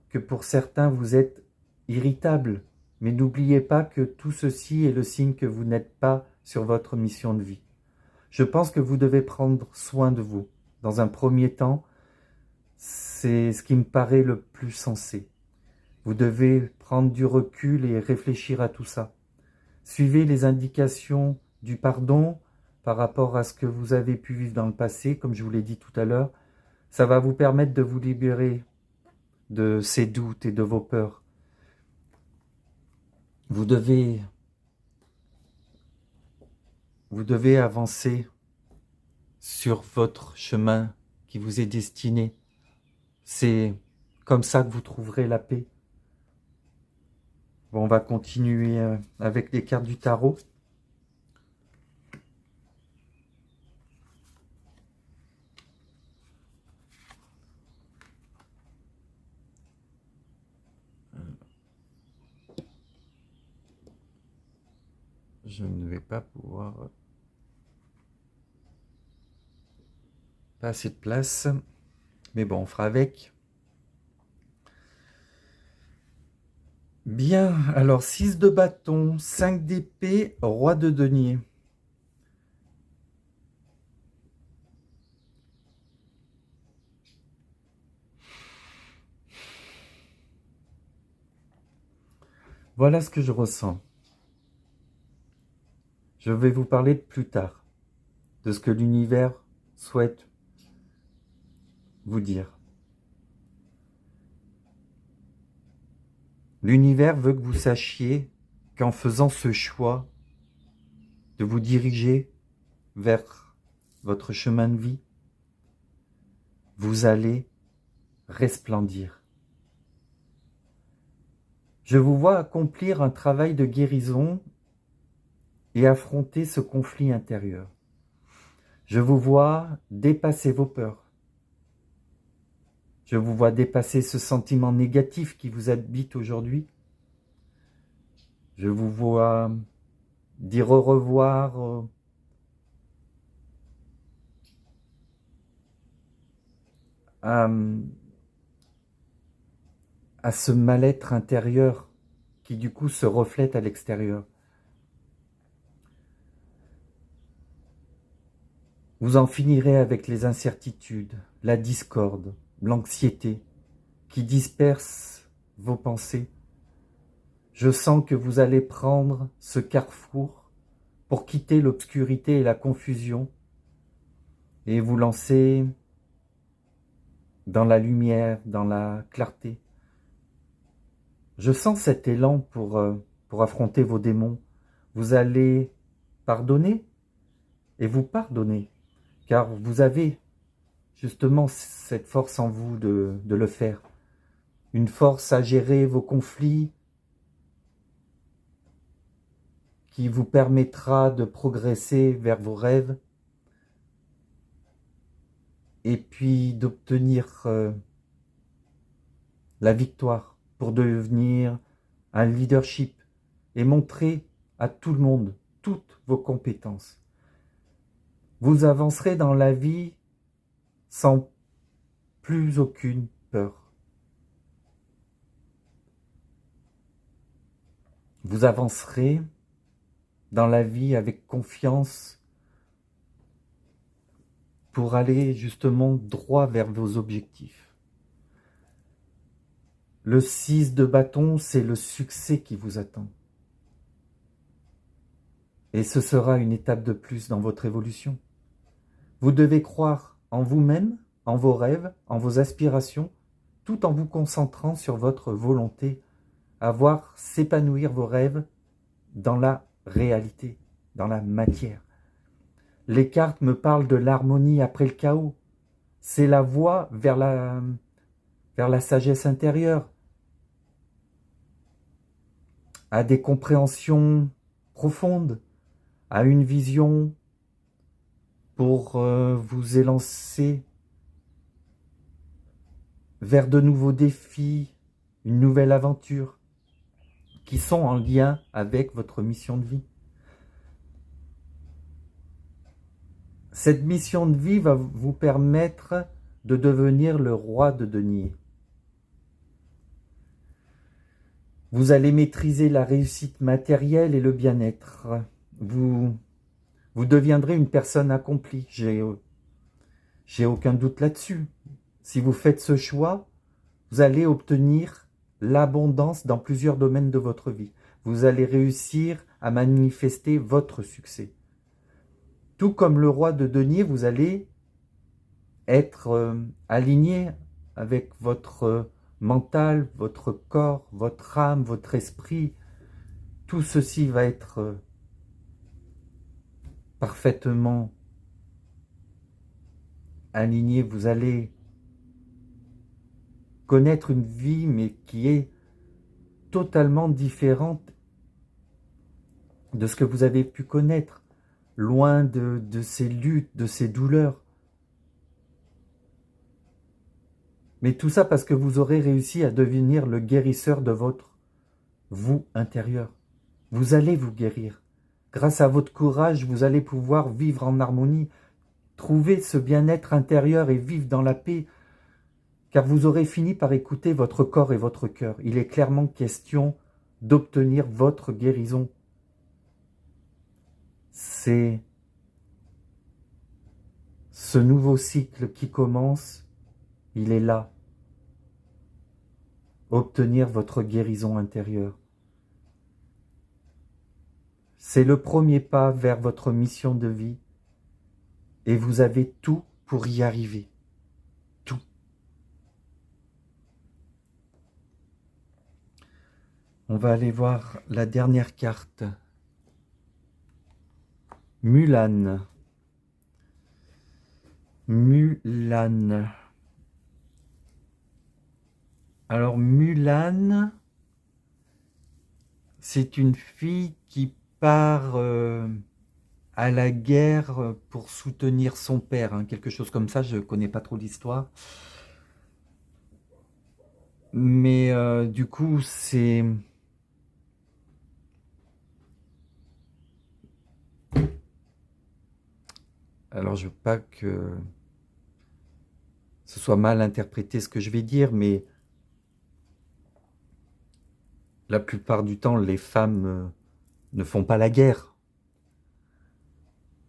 A: que pour certains, vous êtes irritable. Mais n'oubliez pas que tout ceci est le signe que vous n'êtes pas sur votre mission de vie. Je pense que vous devez prendre soin de vous. Dans un premier temps, c'est ce qui me paraît le plus sensé. Vous devez prendre du recul et réfléchir à tout ça. Suivez les indications du pardon par rapport à ce que vous avez pu vivre dans le passé, comme je vous l'ai dit tout à l'heure. Ça va vous permettre de vous libérer de ces doutes et de vos peurs. Vous devez avancer sur votre chemin qui vous est destiné. C'est comme ça que vous trouverez la paix. Bon, on va continuer avec les cartes du tarot. Je ne vais pas pouvoir... Pas assez de place. Mais bon, on fera avec. Bien, alors 6 de bâton, 5 d'épée, roi de denier. Voilà ce que je ressens. Je vais vous parler de plus tard, de ce que l'univers souhaite vous dire. L'univers veut que vous sachiez qu'en faisant ce choix de vous diriger vers votre chemin de vie, vous allez resplendir. Je vous vois accomplir un travail de guérison et affronter ce conflit intérieur. Je vous vois dépasser vos peurs. Je vous vois dépasser ce sentiment négatif qui vous habite aujourd'hui. Je vous vois dire au revoir à ce mal-être intérieur qui du coup se reflète à l'extérieur. Vous en finirez avec les incertitudes, la discorde, l'anxiété qui dispersent vos pensées. Je sens que vous allez prendre ce carrefour pour quitter l'obscurité et la confusion et vous lancer dans la lumière, dans la clarté. Je sens cet élan pour affronter vos démons. Vous allez pardonner et vous pardonner, car vous avez justement cette force en vous de le faire. Une force à gérer vos conflits qui vous permettra de progresser vers vos rêves et puis d'obtenir la victoire pour devenir un leadership et montrer à tout le monde toutes vos compétences. Vous avancerez dans la vie sans plus aucune peur. Vous avancerez dans la vie avec confiance pour aller justement droit vers vos objectifs. Le 6 de bâton, c'est le succès qui vous attend. Et ce sera une étape de plus dans votre évolution. Vous devez croire en vous-même, en vos rêves, en vos aspirations, tout en vous concentrant sur votre volonté à voir s'épanouir vos rêves dans la réalité, dans la matière. Les cartes me parlent de l'harmonie après le chaos. C'est la voie vers la sagesse intérieure, à des compréhensions profondes, à une vision pour vous élancer vers de nouveaux défis, une nouvelle aventure qui sont en lien avec votre mission de vie. Cette mission de vie va vous permettre de devenir le roi de denier. Vous allez maîtriser la réussite matérielle et le bien-être. Vous deviendrez une personne accomplie. J'ai aucun doute là-dessus. Si vous faites ce choix, vous allez obtenir l'abondance dans plusieurs domaines de votre vie. Vous allez réussir à manifester votre succès. Tout comme le roi de denier, vous allez être aligné avec votre mental, votre corps, votre âme, votre esprit. Tout ceci va être parfaitement aligné. Vous allez connaître une vie, mais qui est totalement différente de ce que vous avez pu connaître, loin de ces luttes, de ces douleurs. Mais tout ça parce que vous aurez réussi à devenir le guérisseur de votre vous intérieur. Vous allez vous guérir. Grâce à votre courage, vous allez pouvoir vivre en harmonie, trouver ce bien-être intérieur et vivre dans la paix, car vous aurez fini par écouter votre corps et votre cœur. Il est clairement question d'obtenir votre guérison. C'est ce nouveau cycle qui commence, il est là. Obtenir votre guérison intérieure. C'est le premier pas vers votre mission de vie et vous avez tout pour y arriver. Tout. On va aller voir la dernière carte. Mulan. Mulan. Alors Mulan, c'est une fille qui part à la guerre pour soutenir son père, hein, quelque chose comme ça, je ne connais pas trop l'histoire. Mais du coup, c'est... Alors, je veux pas que ce soit mal interprété ce que je vais dire, mais la plupart du temps, les femmes ne font pas la guerre.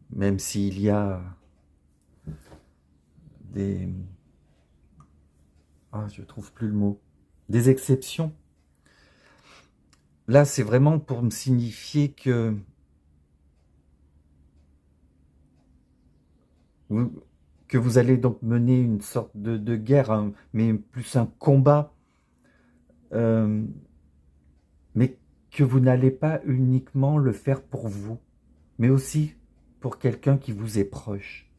A: Même s'il y a des... Ah, je trouve plus le mot. Des exceptions. Là, c'est vraiment pour me signifier que vous allez donc mener une sorte de guerre, hein, mais plus un combat, mais que vous n'allez pas uniquement le faire pour vous, mais aussi pour quelqu'un qui vous est proche.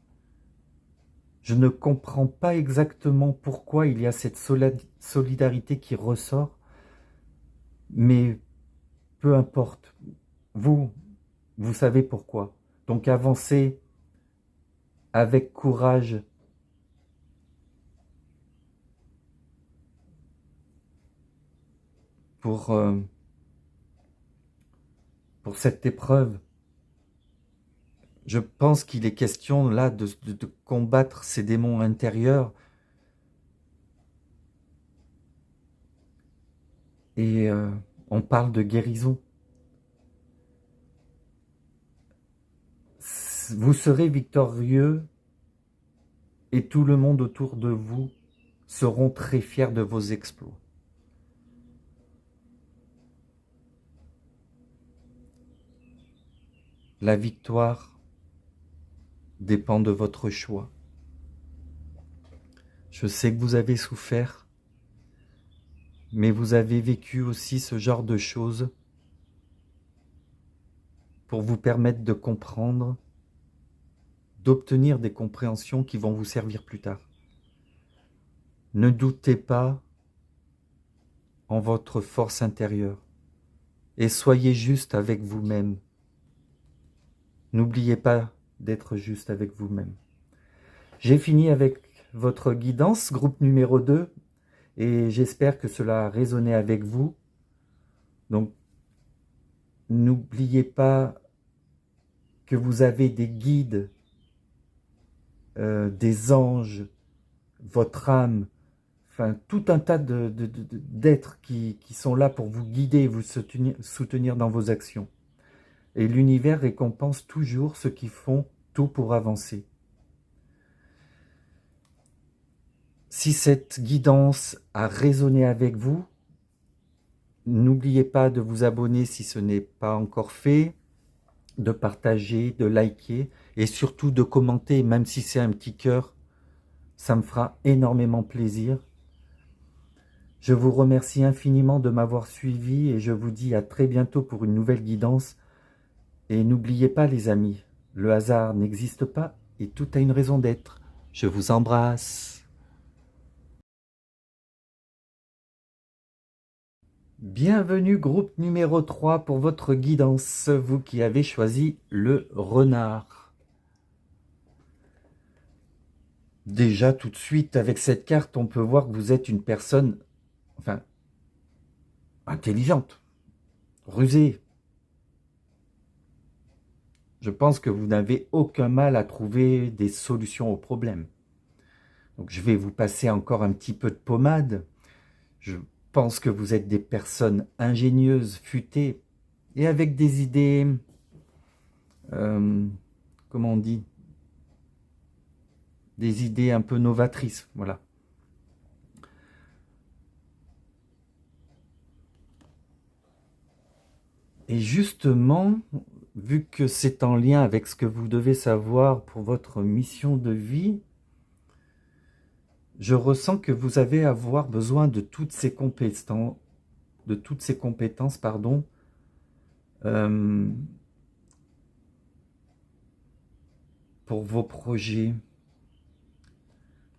A: Je ne comprends pas exactement pourquoi il y a cette solidarité qui ressort, mais peu importe, vous savez pourquoi. Donc avancez avec courage pour cette épreuve. Je pense qu'il est question là de combattre ces démons intérieurs. Et on parle de guérison. Vous serez victorieux et tout le monde autour de vous seront très fiers de vos exploits. La victoire dépend de votre choix. Je sais que vous avez souffert, mais vous avez vécu aussi ce genre de choses pour vous permettre de comprendre, d'obtenir des compréhensions qui vont vous servir plus tard. Ne doutez pas en votre force intérieure et soyez juste avec vous-même. N'oubliez pas d'être juste avec vous-même. J'ai fini avec votre guidance, groupe numéro 2, et j'espère que cela a résonné avec vous. Donc, n'oubliez pas que vous avez des guides, des anges, votre âme, enfin tout un tas d'êtres qui sont là pour vous guider et vous soutenir dans vos actions. Et l'univers récompense toujours ceux qui font tout pour avancer. Si cette guidance a résonné avec vous, n'oubliez pas de vous abonner si ce n'est pas encore fait, de partager, de liker et surtout de commenter, même si c'est un petit cœur, ça me fera énormément plaisir. Je vous remercie infiniment de m'avoir suivi et je vous dis à très bientôt pour une nouvelle guidance. Et n'oubliez pas les amis, le hasard n'existe pas et tout a une raison d'être. Je vous embrasse. Bienvenue groupe numéro 3 pour votre guidance, vous qui avez choisi le renard. Déjà tout de suite avec cette carte, on peut voir que vous êtes une personne, enfin, intelligente, rusée. Je pense que vous n'avez aucun mal à trouver des solutions aux problèmes. Donc je vais vous passer encore un petit peu de pommade. Je pense que vous êtes des personnes ingénieuses, futées, et avec des idées, comment on dit, des idées un peu novatrices, voilà. Et justement, vu que c'est en lien avec ce que vous devez savoir pour votre mission de vie, je ressens que vous allez avoir besoin de toutes ces compétences, pardon, pour vos projets.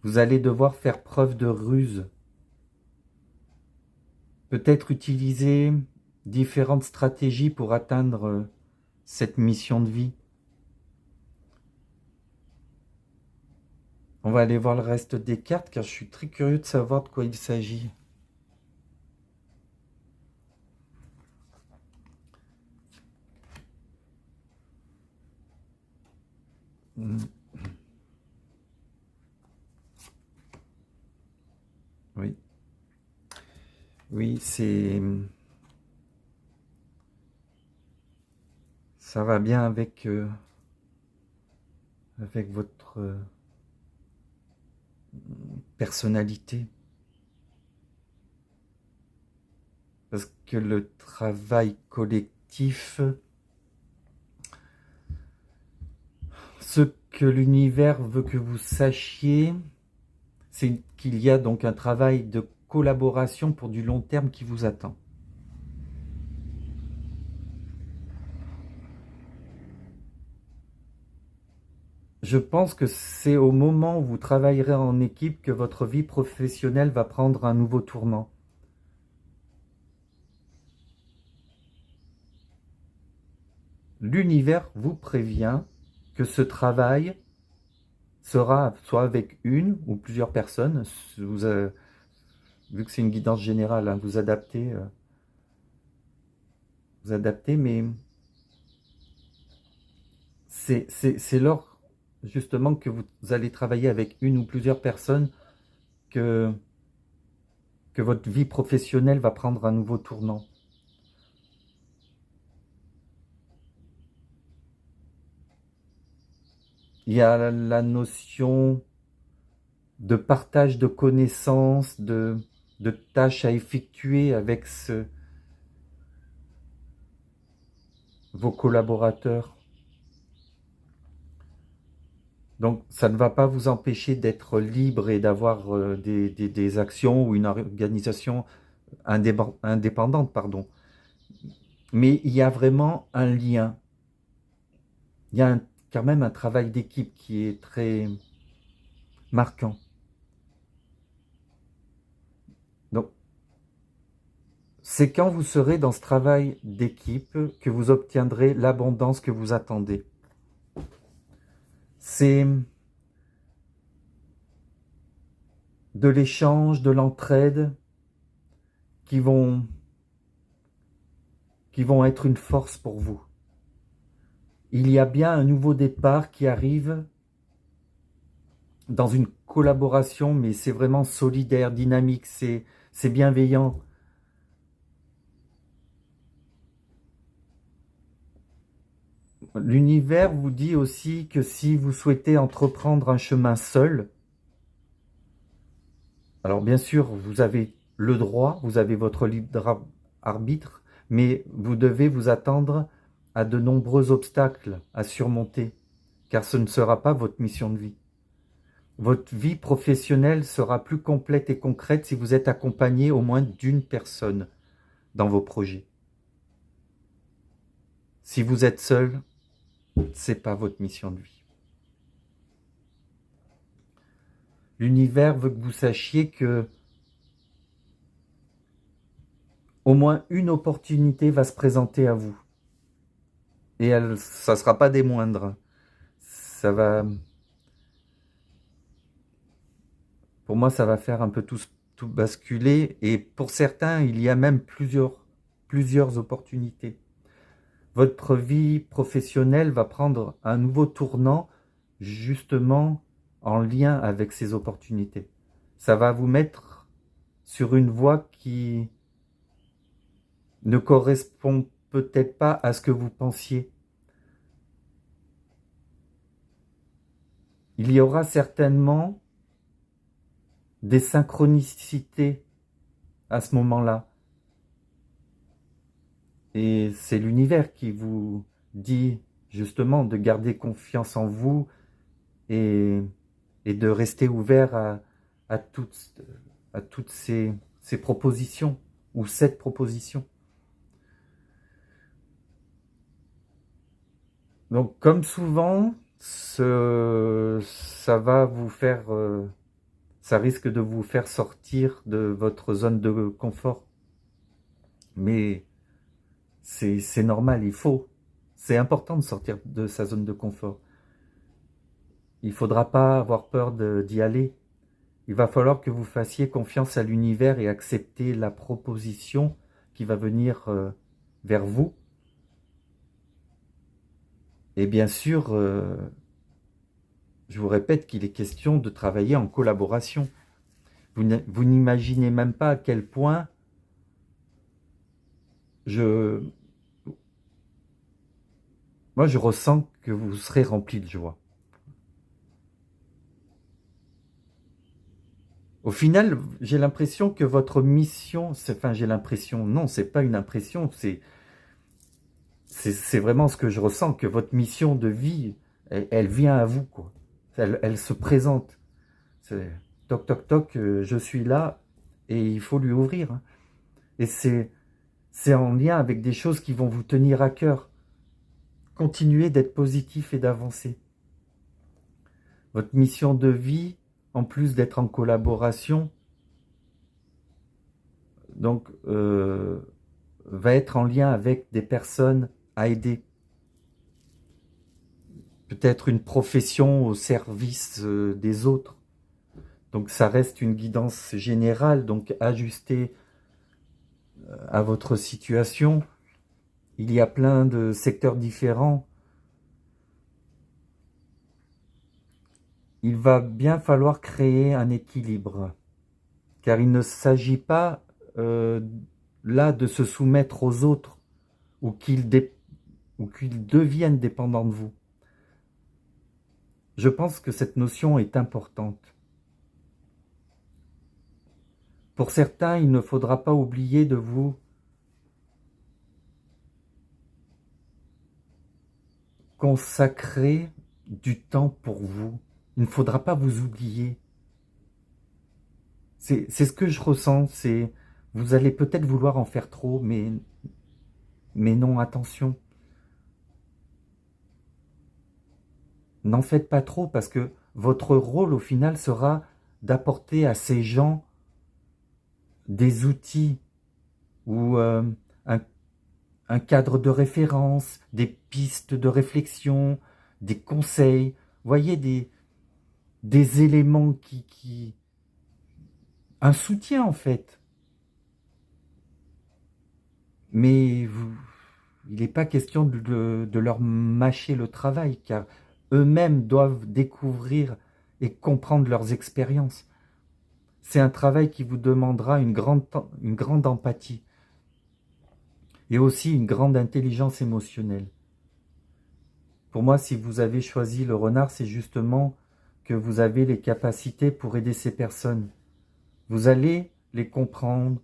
A: Vous allez devoir faire preuve de ruse. Peut-être utiliser différentes stratégies pour atteindre cette mission de vie. On va aller voir le reste des cartes car je suis très curieux de savoir de quoi il s'agit. Oui. Oui, ça va bien avec votre personnalité. Parce que le travail collectif, ce que l'univers veut que vous sachiez, c'est qu'il y a donc un travail de collaboration pour du long terme qui vous attend. Je pense que c'est au moment où vous travaillerez en équipe que votre vie professionnelle va prendre un nouveau tournant. L'univers vous prévient que ce travail sera soit avec une ou plusieurs personnes. Vu que c'est une guidance générale, hein, vous adaptez, mais c'est lors justement que vous allez travailler avec une ou plusieurs personnes que votre vie professionnelle va prendre un nouveau tournant. Il y a la notion de partage de connaissances, de tâches à effectuer avec vos collaborateurs. Donc, ça ne va pas vous empêcher d'être libre et d'avoir des actions ou une organisation indépendante, pardon. Mais il y a vraiment un lien. Il y a quand même un travail d'équipe qui est très marquant. Donc, c'est quand vous serez dans ce travail d'équipe que vous obtiendrez l'abondance que vous attendez. C'est de l'échange, de l'entraide qui vont être une force pour vous. Il y a bien un nouveau départ qui arrive dans une collaboration, mais c'est vraiment solidaire, dynamique, c'est bienveillant. L'univers vous dit aussi que si vous souhaitez entreprendre un chemin seul, alors bien sûr, vous avez le droit, vous avez votre libre arbitre, mais vous devez vous attendre à de nombreux obstacles à surmonter, car ce ne sera pas votre mission de vie. Votre vie professionnelle sera plus complète et concrète si vous êtes accompagné au moins d'une personne dans vos projets. Si vous êtes seul, ce n'est pas votre mission de vie. L'univers veut que vous sachiez que au moins une opportunité va se présenter à vous. Et ça ne sera pas des moindres. Ça va... Pour moi, ça va faire un peu tout basculer. Et pour certains, il y a même plusieurs opportunités. Votre vie professionnelle va prendre un nouveau tournant justement en lien avec ces opportunités. Ça va vous mettre sur une voie qui ne correspond peut-être pas à ce que vous pensiez. Il y aura certainement des synchronicités à ce moment-là. Et c'est l'univers qui vous dit justement de garder confiance en vous et de rester ouvert à toutes ces propositions ou cette proposition. Donc comme souvent, ça va vous faire, ça risque de vous faire sortir de votre zone de confort. Mais c'est normal, c'est important de sortir de sa zone de confort. Il ne faudra pas avoir peur d'y aller. Il va falloir que vous fassiez confiance à l'univers et accepter la proposition qui va venir vers vous. Et bien sûr, je vous répète qu'il est question de travailler en collaboration. Vous n'imaginez même pas à quel point moi je ressens que vous serez rempli de joie. Au final, j'ai l'impression que votre mission, enfin j'ai l'impression, non, c'est pas une impression, c'est vraiment ce que je ressens, que votre mission de vie, elle vient à vous, quoi. Elle se présente. Toc, toc, toc, je suis là et il faut lui ouvrir. Hein. Et c'est en lien avec des choses qui vont vous tenir à cœur. Continuez d'être positif et d'avancer. Votre mission de vie, en plus d'être en collaboration, donc va être en lien avec des personnes à aider. Peut-être une profession au service des autres. Donc ça reste une guidance générale, donc ajustée à votre situation. Il y a plein de secteurs différents. Il va bien falloir créer un équilibre, car il ne s'agit pas là de se soumettre aux autres ou qu'ils deviennent dépendants de vous. Je pense que cette notion est importante. Pour certains, il ne faudra pas oublier de vous consacrer du temps pour vous. Il ne faudra pas vous oublier. C'est ce que je ressens, vous allez peut-être vouloir en faire trop, mais non, attention. N'en faites pas trop parce que votre rôle au final sera d'apporter à ces gens des outils ou un cadre de référence, des pistes de réflexion, des conseils, voyez, des éléments un soutien en fait. Mais il n'est pas question de leur mâcher le travail, car eux-mêmes doivent découvrir et comprendre leurs expériences. C'est un travail qui vous demandera une grande empathie et aussi une grande intelligence émotionnelle. Pour moi, si vous avez choisi le renard, c'est justement que vous avez les capacités pour aider ces personnes. Vous allez les comprendre.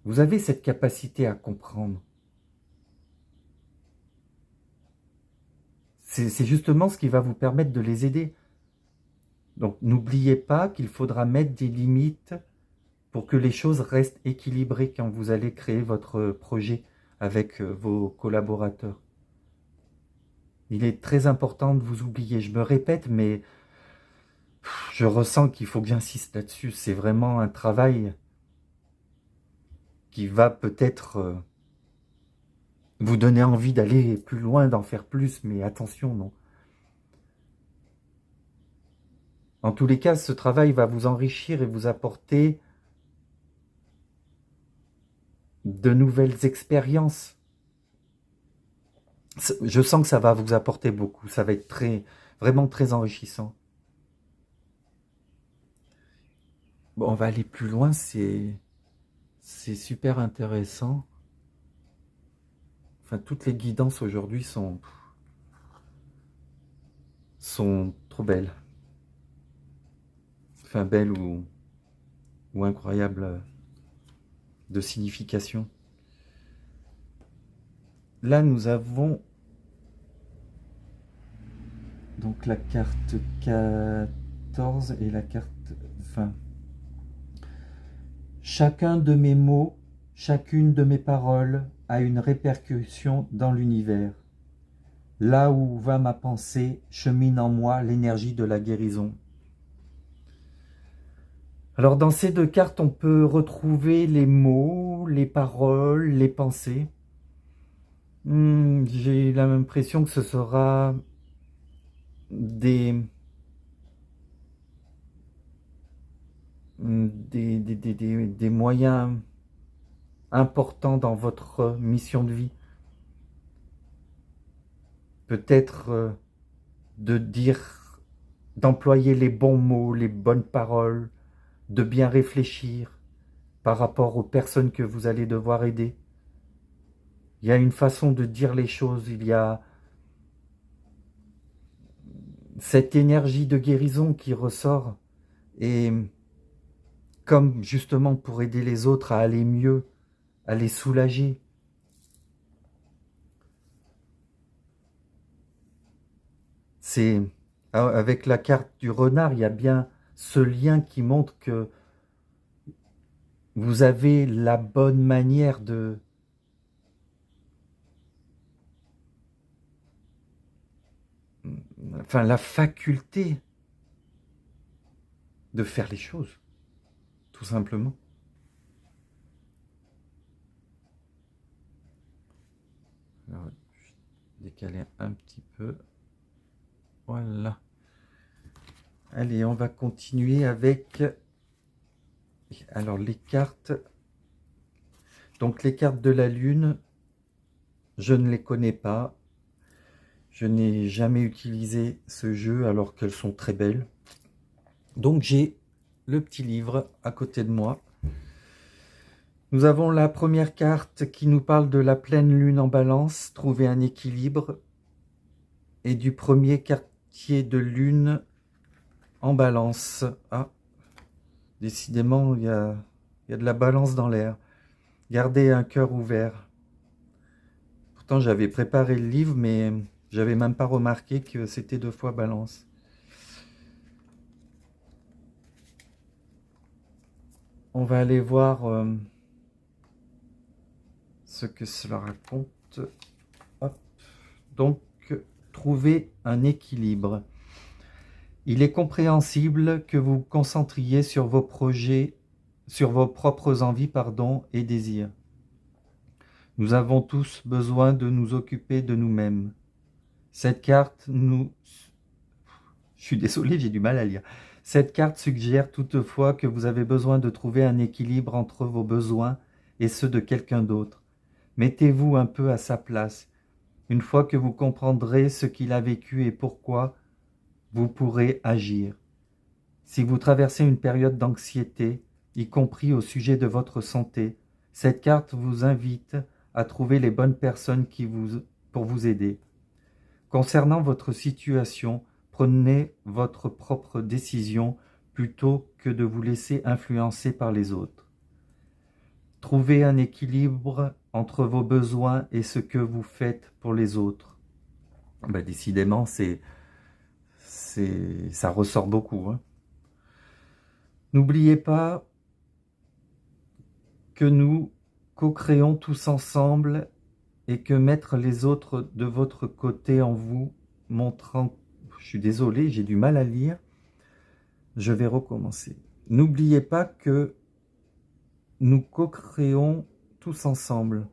A: Vous avez cette capacité à comprendre. C'est justement ce qui va vous permettre de les aider. Donc n'oubliez pas qu'il faudra mettre des limites pour que les choses restent équilibrées quand vous allez créer votre projet avec vos collaborateurs. Il est très important de vous oublier. Je me répète, mais je ressens qu'il faut que j'insiste là-dessus. C'est vraiment un travail qui va peut-être vous donner envie d'aller plus loin, d'en faire plus, mais attention, non. En tous les cas, ce travail va vous enrichir et vous apporter de nouvelles expériences. Je sens que ça va vous apporter beaucoup. Ça va être vraiment très enrichissant. Bon, on va aller plus loin. C'est super intéressant. Enfin, toutes les guidances aujourd'hui sont trop belles. Enfin, belles ou incroyables de signification. là, nous avons donc la carte 14 et la carte 20. Chacun de mes mots, chacune de mes paroles a une répercussion dans l'univers. Là où va ma pensée, chemine en moi l'énergie de la guérison. Alors dans ces deux cartes, on peut retrouver les mots, les paroles, les pensées. J'ai l'impression que ce sera des moyens importants dans votre mission de vie. Peut-être d'employer les bons mots, les bonnes paroles, de bien réfléchir par rapport aux personnes que vous allez devoir aider. Il y a une façon de dire les choses, il y a cette énergie de guérison qui ressort. Et comme justement pour aider les autres à aller mieux, à les soulager. C'est avec la carte du renard, il y a bien ce lien qui montre que vous avez la bonne manière de la faculté de faire les choses, tout simplement. Alors, je vais décaler un petit peu. Voilà. Allez, on va continuer avec alors les cartes. Donc les cartes de la lune, je ne les connais pas. Je n'ai jamais utilisé ce jeu alors qu'elles sont très belles. Donc j'ai le petit livre à côté de moi. Nous avons la première carte qui nous parle de la pleine lune en balance, trouver un équilibre, et du premier quartier de lune en balance. Ah, décidément, il y a de la balance dans l'air. Gardez un cœur ouvert. Pourtant, j'avais préparé le livre, mais j'avais même pas remarqué que c'était 2 fois balance. On va aller voir ce que cela raconte. Hop. Donc, trouver un équilibre. Il est compréhensible que vous vous concentriez sur vos projets, sur vos propres envies, et désirs. Nous avons tous besoin de nous occuper de nous-mêmes. Cette carte nous... Je suis désolé, j'ai du mal à lire. Cette carte suggère toutefois que vous avez besoin de trouver un équilibre entre vos besoins et ceux de quelqu'un d'autre. Mettez-vous un peu à sa place. Une fois que vous comprendrez ce qu'il a vécu et pourquoi, vous pourrez agir. Si vous traversez une période d'anxiété, y compris au sujet de votre santé, cette carte vous invite à trouver les bonnes personnes pour vous aider. Concernant votre situation, prenez votre propre décision plutôt que de vous laisser influencer par les autres. Trouvez un équilibre entre vos besoins et ce que vous faites pour les autres. Décidément, ça ressort beaucoup. N'oubliez pas que nous co-créons tous ensemble et que mettre les autres de votre côté en vous montrant... Je suis désolé, j'ai du mal à lire. Je vais recommencer. N'oubliez pas que nous co-créons tous ensemble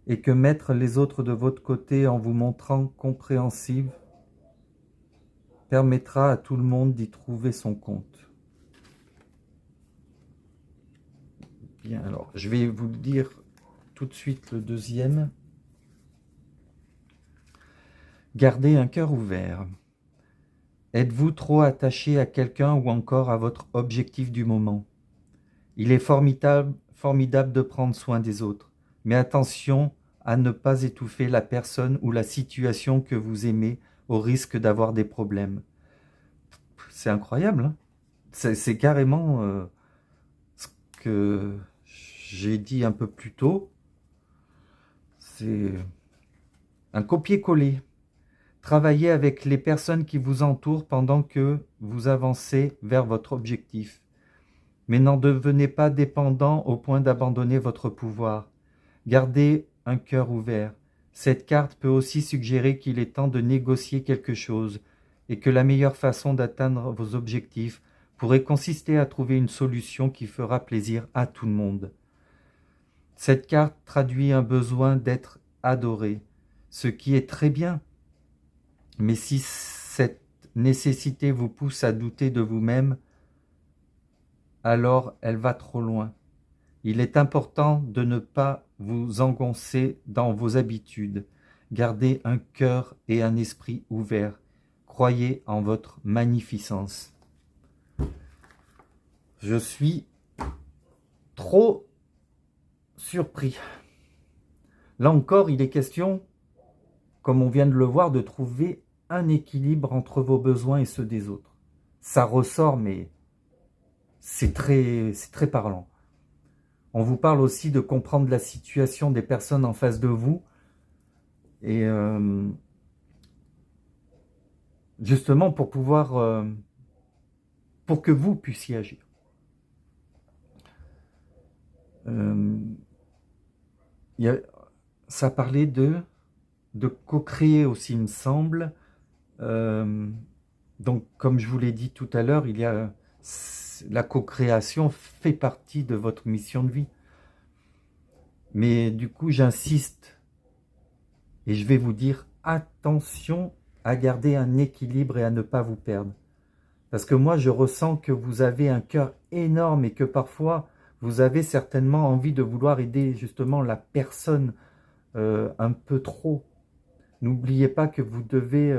A: et que mettre les autres de votre côté en vous montrant compréhensive permettra à tout le monde d'y trouver son compte. Bien, alors, je vais vous le dire tout de suite le deuxième. Gardez un cœur ouvert. Êtes-vous trop attaché à quelqu'un ou encore à votre objectif du moment? Il est formidable de prendre soin des autres, mais attention à ne pas étouffer la personne ou la situation que vous aimez au risque d'avoir des problèmes. C'est incroyable, hein? C'est carrément ce que j'ai dit un peu plus tôt. C'est un copier-coller. Travaillez avec les personnes qui vous entourent pendant que vous avancez vers votre objectif. Mais n'en devenez pas dépendant au point d'abandonner votre pouvoir. Gardez un cœur ouvert. Cette carte peut aussi suggérer qu'il est temps de négocier quelque chose et que la meilleure façon d'atteindre vos objectifs pourrait consister à trouver une solution qui fera plaisir à tout le monde. Cette carte traduit un besoin d'être adoré, ce qui est très bien. Mais si cette nécessité vous pousse à douter de vous-même, alors elle va trop loin. Il est important de ne pas vous engoncer dans vos habitudes. Gardez un cœur et un esprit ouverts. Croyez en votre magnificence. Je suis trop surpris. Là encore, il est question, comme on vient de le voir, de trouver un équilibre entre vos besoins et ceux des autres. Ça ressort, mais c'est très parlant. On vous parle aussi de comprendre la situation des personnes en face de vous et justement pour pouvoir, pour que vous puissiez agir. Ça parlait de co-créer aussi, il me semble. Donc, comme je vous l'ai dit tout à l'heure, il y a la co-création fait partie de votre mission de vie. Mais du coup, j'insiste et je vais vous dire attention à garder un équilibre et à ne pas vous perdre. Parce que moi, je ressens que vous avez un cœur énorme et que parfois, vous avez certainement envie de vouloir aider justement la personne un peu trop. N'oubliez pas que vous devez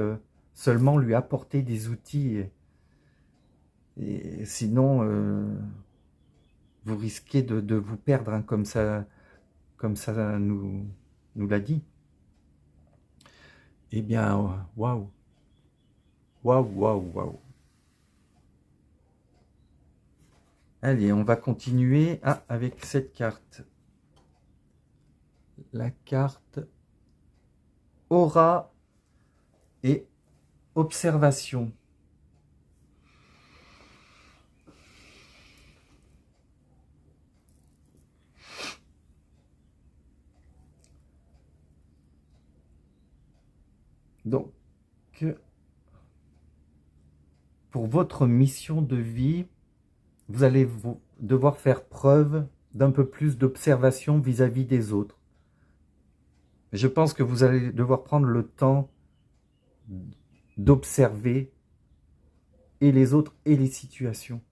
A: seulement lui apporter des outils et sinon vous risquez de vous perdre, hein, comme ça nous l'a dit. Eh bien, waouh, waouh, waouh, waouh. Allez, on va continuer avec cette carte. La carte aura et observation. Donc, pour votre mission de vie, vous allez devoir faire preuve d'un peu plus d'observation vis-à-vis des autres. Je pense que vous allez devoir prendre le temps d'observer et les autres et les situations.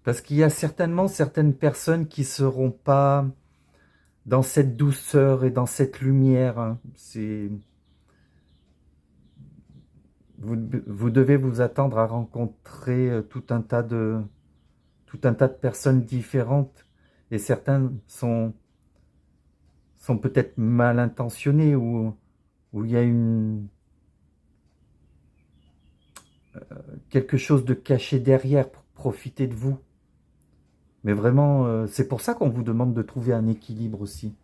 A: Parce qu'il y a certainement certaines personnes qui ne seront pas dans cette douceur et dans cette lumière. Hein. Vous devez vous attendre à rencontrer tout un tas de personnes différentes. Et certains sont peut-être mal intentionnés ou il y a quelque chose de caché derrière pour profiter de vous. Mais vraiment, c'est pour ça qu'on vous demande de trouver un équilibre aussi.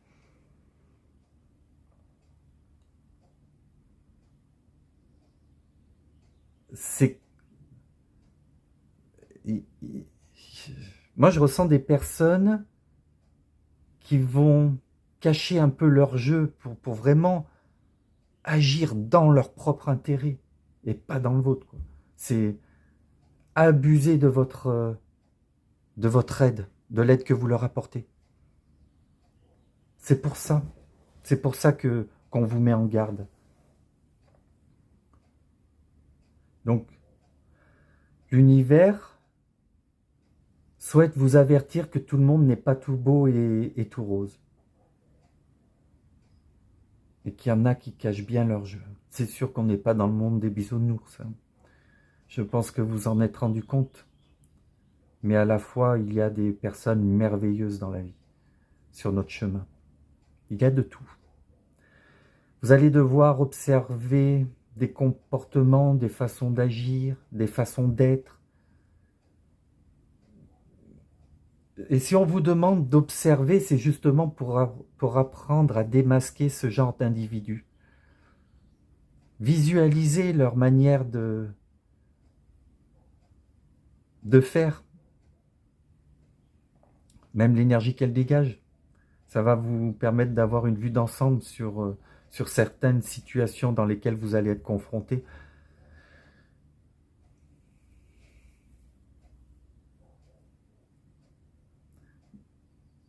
A: Moi, je ressens des personnes qui vont cacher un peu leur jeu pour vraiment agir dans leur propre intérêt et pas dans le vôtre. C'est abuser de votre aide, de l'aide que vous leur apportez. C'est pour ça qu'on vous met en garde. Donc, l'univers souhaite vous avertir que tout le monde n'est pas tout beau et tout rose. Et qu'il y en a qui cachent bien leur jeu. C'est sûr qu'on n'est pas dans le monde des bisounours. Hein. Je pense que vous en êtes rendu compte. Mais à la fois, il y a des personnes merveilleuses dans la vie, sur notre chemin. Il y a de tout. Vous allez devoir observer des comportements, des façons d'agir, des façons d'être, Et si on vous demande d'observer, c'est justement pour apprendre à démasquer ce genre d'individus. Visualisez leur manière de faire, même l'énergie qu'elles dégagent. Ça va vous permettre d'avoir une vue d'ensemble sur certaines situations dans lesquelles vous allez être confronté.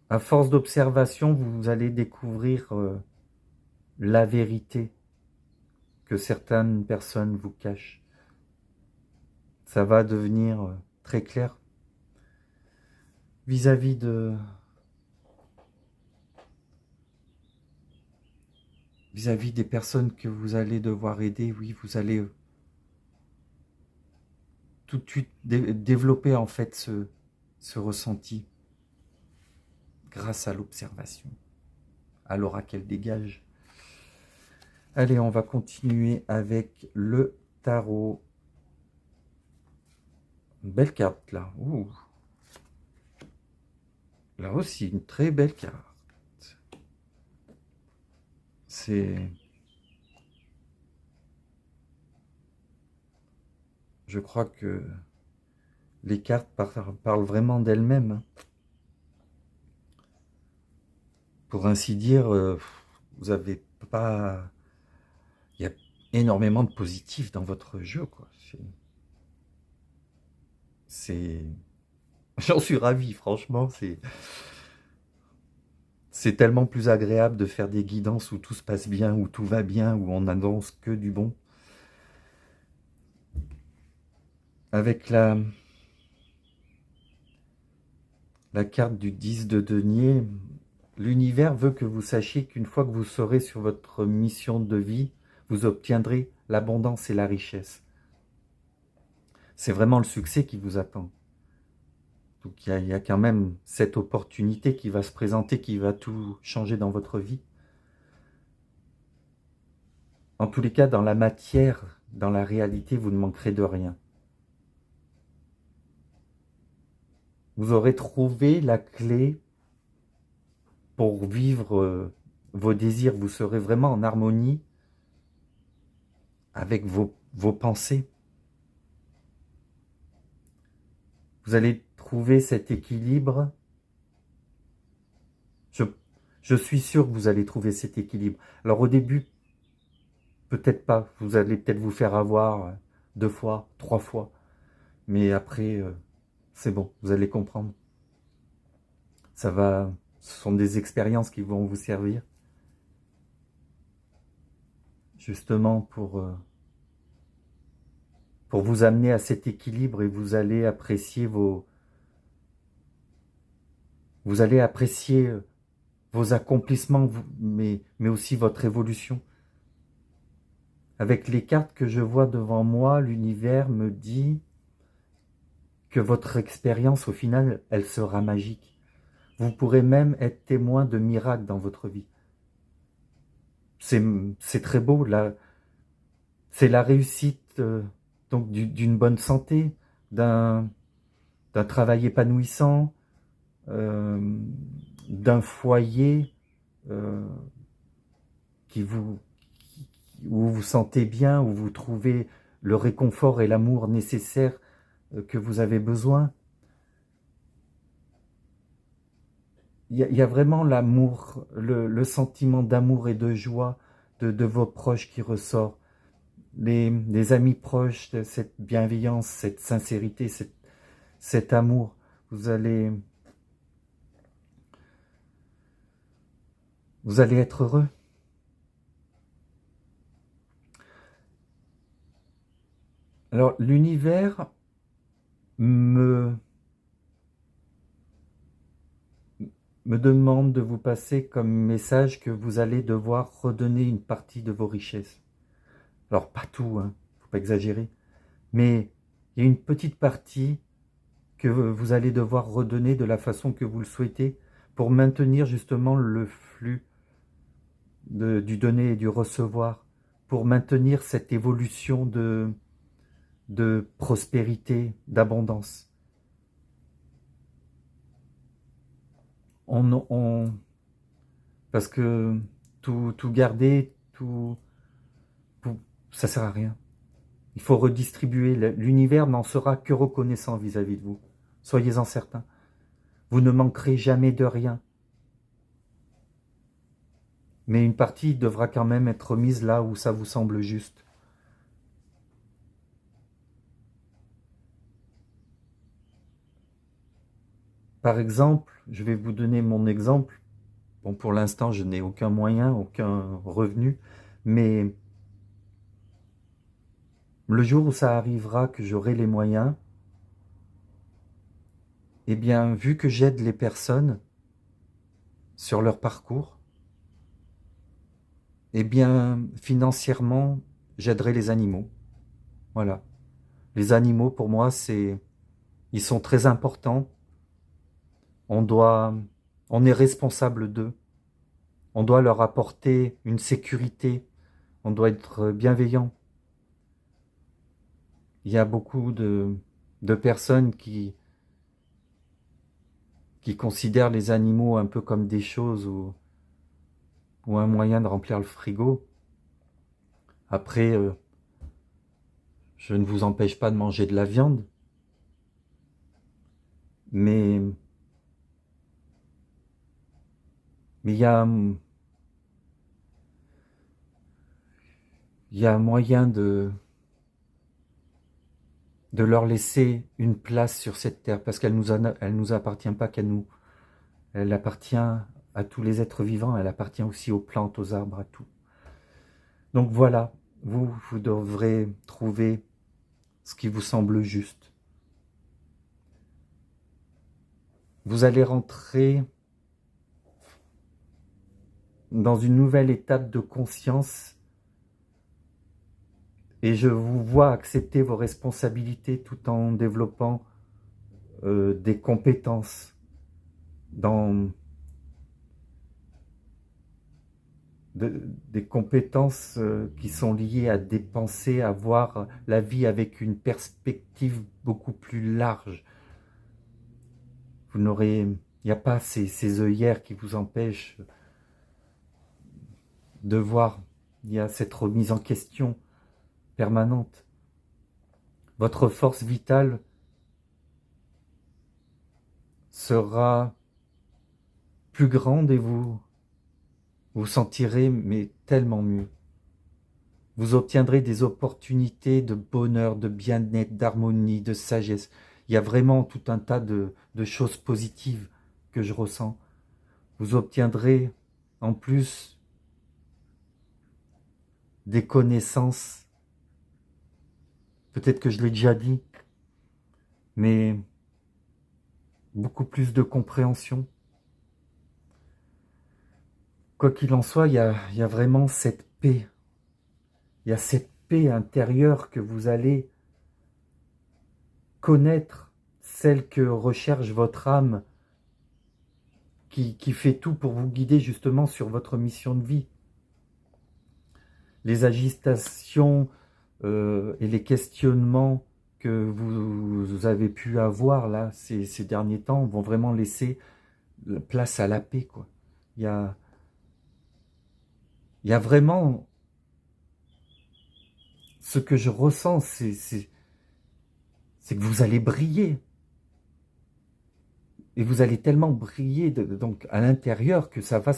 A: À force d'observation, vous allez découvrir la vérité que certaines personnes vous cachent. Ça va devenir très clair vis-à-vis des personnes que vous allez devoir aider. Oui, vous allez tout de suite développer en fait ce ressenti grâce à l'observation, à l'aura qu'elle dégage. Allez, on va continuer avec le tarot. Une belle carte là. Ouh. Là aussi, une très belle carte. Je crois que les cartes parlent vraiment d'elles-mêmes, hein. Pour ainsi dire, vous avez pas... Il y a énormément de positifs dans votre jeu, quoi. J'en suis ravi, franchement. C'est tellement plus agréable de faire des guidances où tout se passe bien, où tout va bien, où on annonce que du bon. Avec la carte du 10 de denier, l'univers veut que vous sachiez qu'une fois que vous serez sur votre mission de vie, vous obtiendrez l'abondance et la richesse. C'est vraiment le succès qui vous attend. Donc il y a quand même cette opportunité qui va se présenter, qui va tout changer dans votre vie. En tous les cas, dans la matière, dans la réalité, vous ne manquerez de rien. Vous aurez trouvé la clé pour vivre vos désirs. Vous serez vraiment en harmonie avec vos pensées. Vous allez trouver cet équilibre. Je suis sûr que vous allez trouver cet équilibre. Alors au début, peut-être pas. Vous allez peut-être vous faire avoir 2 fois, 3 fois. Mais après, c'est bon, vous allez comprendre. Ce sont des expériences qui vont vous servir. Justement pour vous amener à cet équilibre, et vous allez apprécier vos accomplissements, mais aussi votre évolution. Avec les cartes que je vois devant moi, l'univers me dit que votre expérience, au final, elle sera magique. Vous pourrez même être témoin de miracles dans votre vie. C'est très beau, là. C'est la réussite donc d'une bonne santé, d'un travail épanouissant, d'un foyer où vous vous sentez bien, où vous trouvez le réconfort et l'amour nécessaire que vous avez besoin. Il y a vraiment l'amour, le sentiment d'amour et de joie de vos proches qui ressort. Les amis proches, cette bienveillance, cette sincérité, cet amour. Vous allez être heureux. Alors, l'univers me demande de vous passer comme message que vous allez devoir redonner une partie de vos richesses. Alors, pas tout, hein, faut pas exagérer, mais il y a une petite partie que vous allez devoir redonner de la façon que vous le souhaitez pour maintenir justement le flux du donner et du recevoir, pour maintenir cette évolution de prospérité, d'abondance. parce que tout garder, ça sert à rien. Il faut redistribuer. L'univers n'en sera que reconnaissant vis-à-vis de vous. Soyez-en certains. Vous ne manquerez jamais de rien. Mais une partie devra quand même être mise là où ça vous semble juste. Par exemple, je vais vous donner mon exemple. Bon, pour l'instant, je n'ai aucun moyen, aucun revenu, mais le jour où ça arrivera, que j'aurai les moyens, eh bien, vu que j'aide les personnes sur leur parcours, eh bien, financièrement, j'aiderai les animaux. Voilà. Les animaux, pour moi, ils sont très importants. On est responsable d'eux. On doit leur apporter une sécurité. On doit être bienveillant. Il y a beaucoup de personnes qui considèrent les animaux un peu comme des choses ou un moyen de remplir le frigo. Après, je ne vous empêche pas de manger de la viande, mais il y a moyen de leur laisser une place sur cette terre, parce qu'elle nous appartient pas qu'à nous. Elle appartient à tous les êtres vivants, elle appartient aussi aux plantes, aux arbres, à tout. Donc voilà, vous devrez trouver ce qui vous semble juste. Vous allez rentrer dans une nouvelle étape de conscience et je vous vois accepter vos responsabilités tout en développant des compétences des compétences qui sont liées à des pensées, à voir la vie avec une perspective beaucoup plus large. Il n'y a pas ces œillères qui vous empêchent de voir. Il y a cette remise en question permanente. Votre force vitale sera plus grande et vous sentirez mais tellement mieux. Vous obtiendrez des opportunités de bonheur, de bien-être, d'harmonie, de sagesse. Il y a vraiment tout un tas de choses positives que je ressens. Vous obtiendrez en plus des connaissances. Peut-être que je l'ai déjà dit, mais beaucoup plus de compréhension. Quoi qu'il en soit, il y a vraiment cette paix. Il y a cette paix intérieure que vous allez connaître, celle que recherche votre âme, qui fait tout pour vous guider justement sur votre mission de vie. Les agitations et les questionnements que vous avez pu avoir là ces derniers temps vont vraiment laisser place à la paix, quoi. Il y a vraiment ce que je ressens, c'est que vous allez briller. Et vous allez tellement briller donc à l'intérieur que ça va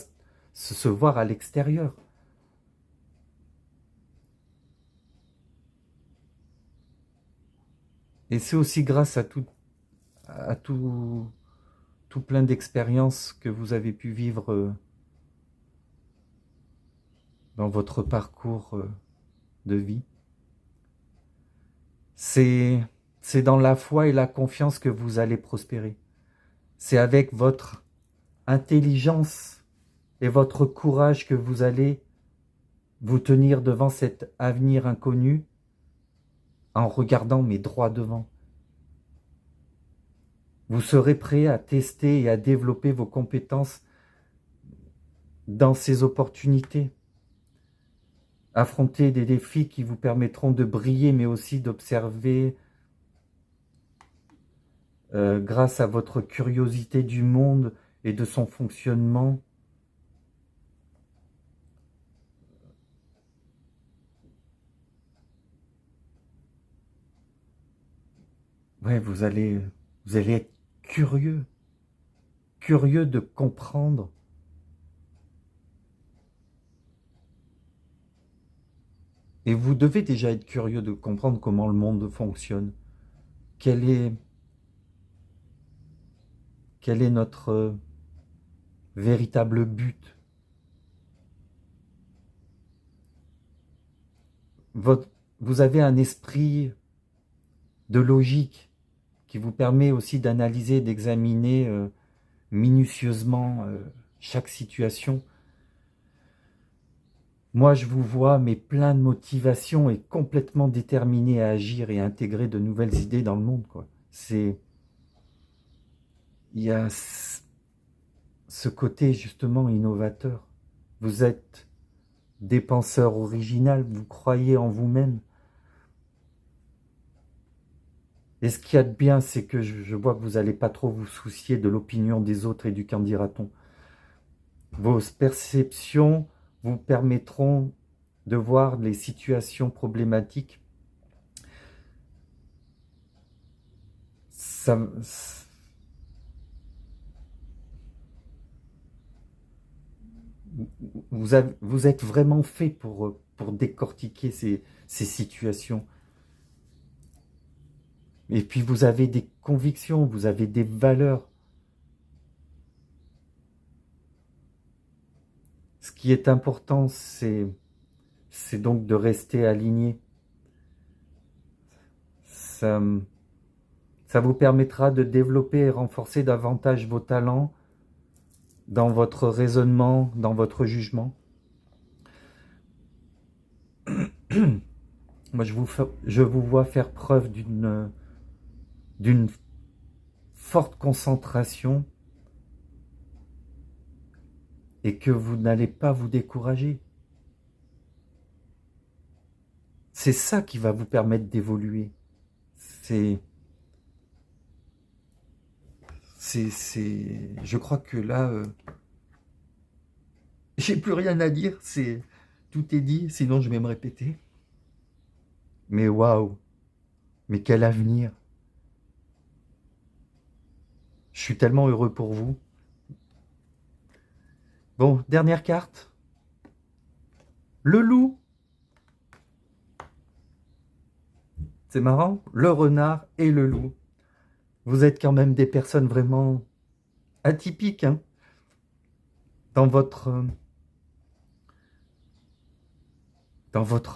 A: se voir à l'extérieur. Et c'est aussi grâce à tout plein d'expériences que vous avez pu vivre dans votre parcours de vie. C'est dans la foi et la confiance que vous allez prospérer. C'est avec votre intelligence et votre courage que vous allez vous tenir devant cet avenir inconnu en regardant mais droit devant. Vous serez prêt à tester et à développer vos compétences dans ces opportunités. Affronter des défis qui vous permettront de briller, mais aussi d'observer, grâce à votre curiosité du monde et de son fonctionnement, ouais, vous allez être curieux, curieux de comprendre. Et vous devez déjà être curieux de comprendre comment le monde fonctionne. Quel est, quel est notre véritable but? Vous avez un esprit de logique qui vous permet aussi d'analyser, d'examiner minutieusement chaque situation. Moi, je vous vois, mais plein de motivation et complètement déterminé à agir et à intégrer de nouvelles idées dans le monde, quoi. Il y a ce côté justement innovateur. Vous êtes des penseurs originaux, vous croyez en vous-même. Et ce qu'il y a de bien, c'est que je vois que vous n'allez pas trop vous soucier de l'opinion des autres et du qu'en dira-t-on. Vos perceptions vous permettront de voir les situations problématiques. Ça, vous êtes vraiment fait pour décortiquer ces situations. Et puis vous avez des convictions, vous avez des valeurs. Ce qui est important, c'est donc de rester aligné. Ça vous permettra de développer et renforcer davantage vos talents dans votre raisonnement, dans votre jugement. Moi, je vous vois faire preuve d'une forte concentration et que vous n'allez pas vous décourager. C'est ça qui va vous permettre d'évoluer. Je crois que là, j'ai plus rien à dire. Tout est dit, sinon je vais me répéter. Mais waouh, mais quel avenir! Je suis tellement heureux pour vous. Bon, dernière carte. Le loup. C'est marrant, le renard et le loup. Vous êtes quand même des personnes vraiment atypiques, hein, dans votre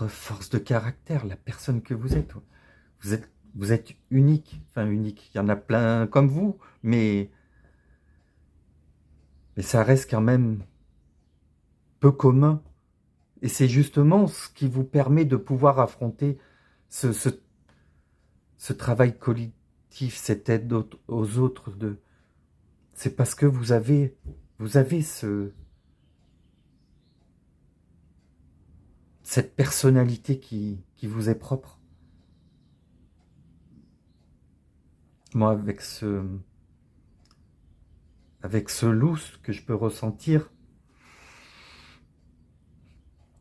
A: force de caractère, la personne que vous êtes. Vous êtes unique, enfin unique. Il y en a plein comme vous, mais ça reste quand même peu commun. Et c'est justement ce qui vous permet de pouvoir affronter ce travail collectif, cette aide aux autres. C'est parce que vous avez cette personnalité qui vous est propre. Moi, avec ce loup, ce que je peux ressentir,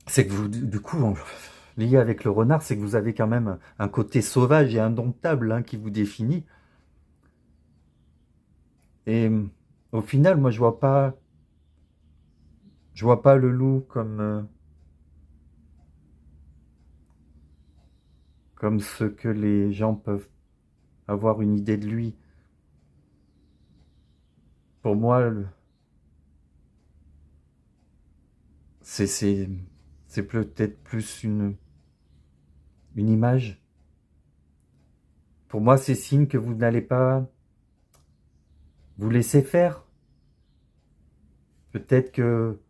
A: c'est que vous, du coup, lié avec le renard, c'est que vous avez quand même un côté sauvage et indomptable, hein, qui vous définit. Et au final, moi, je vois pas le loup comme ce que les gens peuvent avoir une idée de lui. Pour moi, c'est peut-être plus une image. Pour moi, c'est signe que vous n'allez pas vous laisser faire. Peut-être que,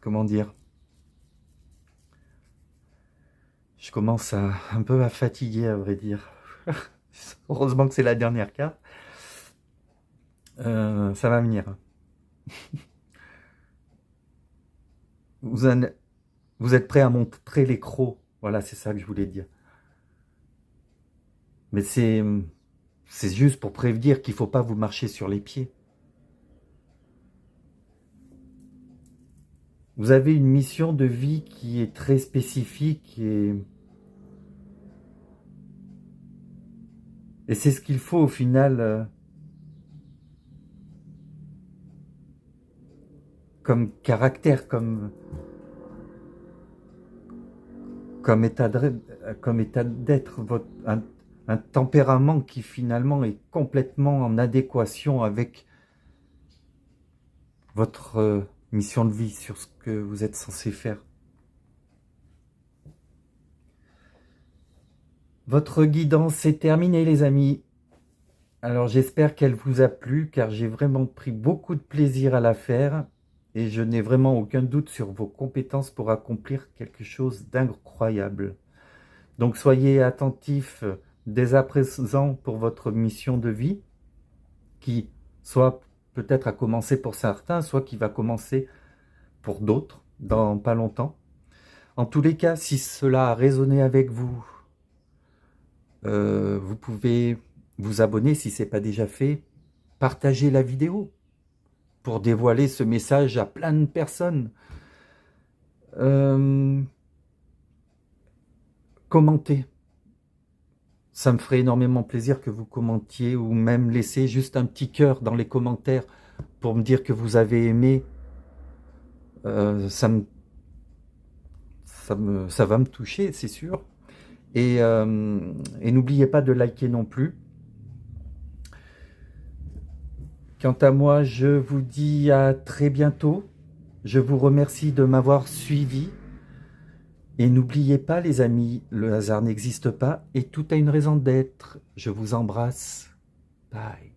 A: comment dire, je commence un peu à fatiguer, à vrai dire. Heureusement que c'est la dernière carte. Ça va venir. Vous êtes prêt à montrer les crocs. Voilà, c'est ça que je voulais dire. Mais c'est juste pour prévenir qu'il ne faut pas vous marcher sur les pieds. Vous avez une mission de vie qui est très spécifique et c'est ce qu'il faut au final comme caractère, comme état d'être, un tempérament qui finalement est complètement en adéquation avec votre mission de vie, sur ce que vous êtes censé faire. Votre guidance est terminée, les amis. Alors j'espère qu'elle vous a plu, car j'ai vraiment pris beaucoup de plaisir à la faire et je n'ai vraiment aucun doute sur vos compétences pour accomplir quelque chose d'incroyable. Donc soyez attentifs dès à présent pour votre mission de vie, qui soit peut-être a commencé pour certains, soit qui va commencer pour d'autres dans pas longtemps. En tous les cas, si cela a résonné avec vous, vous pouvez vous abonner si ce n'est pas déjà fait, partager la vidéo pour dévoiler ce message à plein de personnes. Commentez. Ça me ferait énormément plaisir que vous commentiez ou même laissez juste un petit cœur dans les commentaires pour me dire que vous avez aimé. Ça va me toucher, c'est sûr. Et n'oubliez pas de liker non plus. Quant à moi, je vous dis à très bientôt. Je vous remercie de m'avoir suivi. Et n'oubliez pas, les amis, le hasard n'existe pas et tout a une raison d'être. Je vous embrasse. Bye.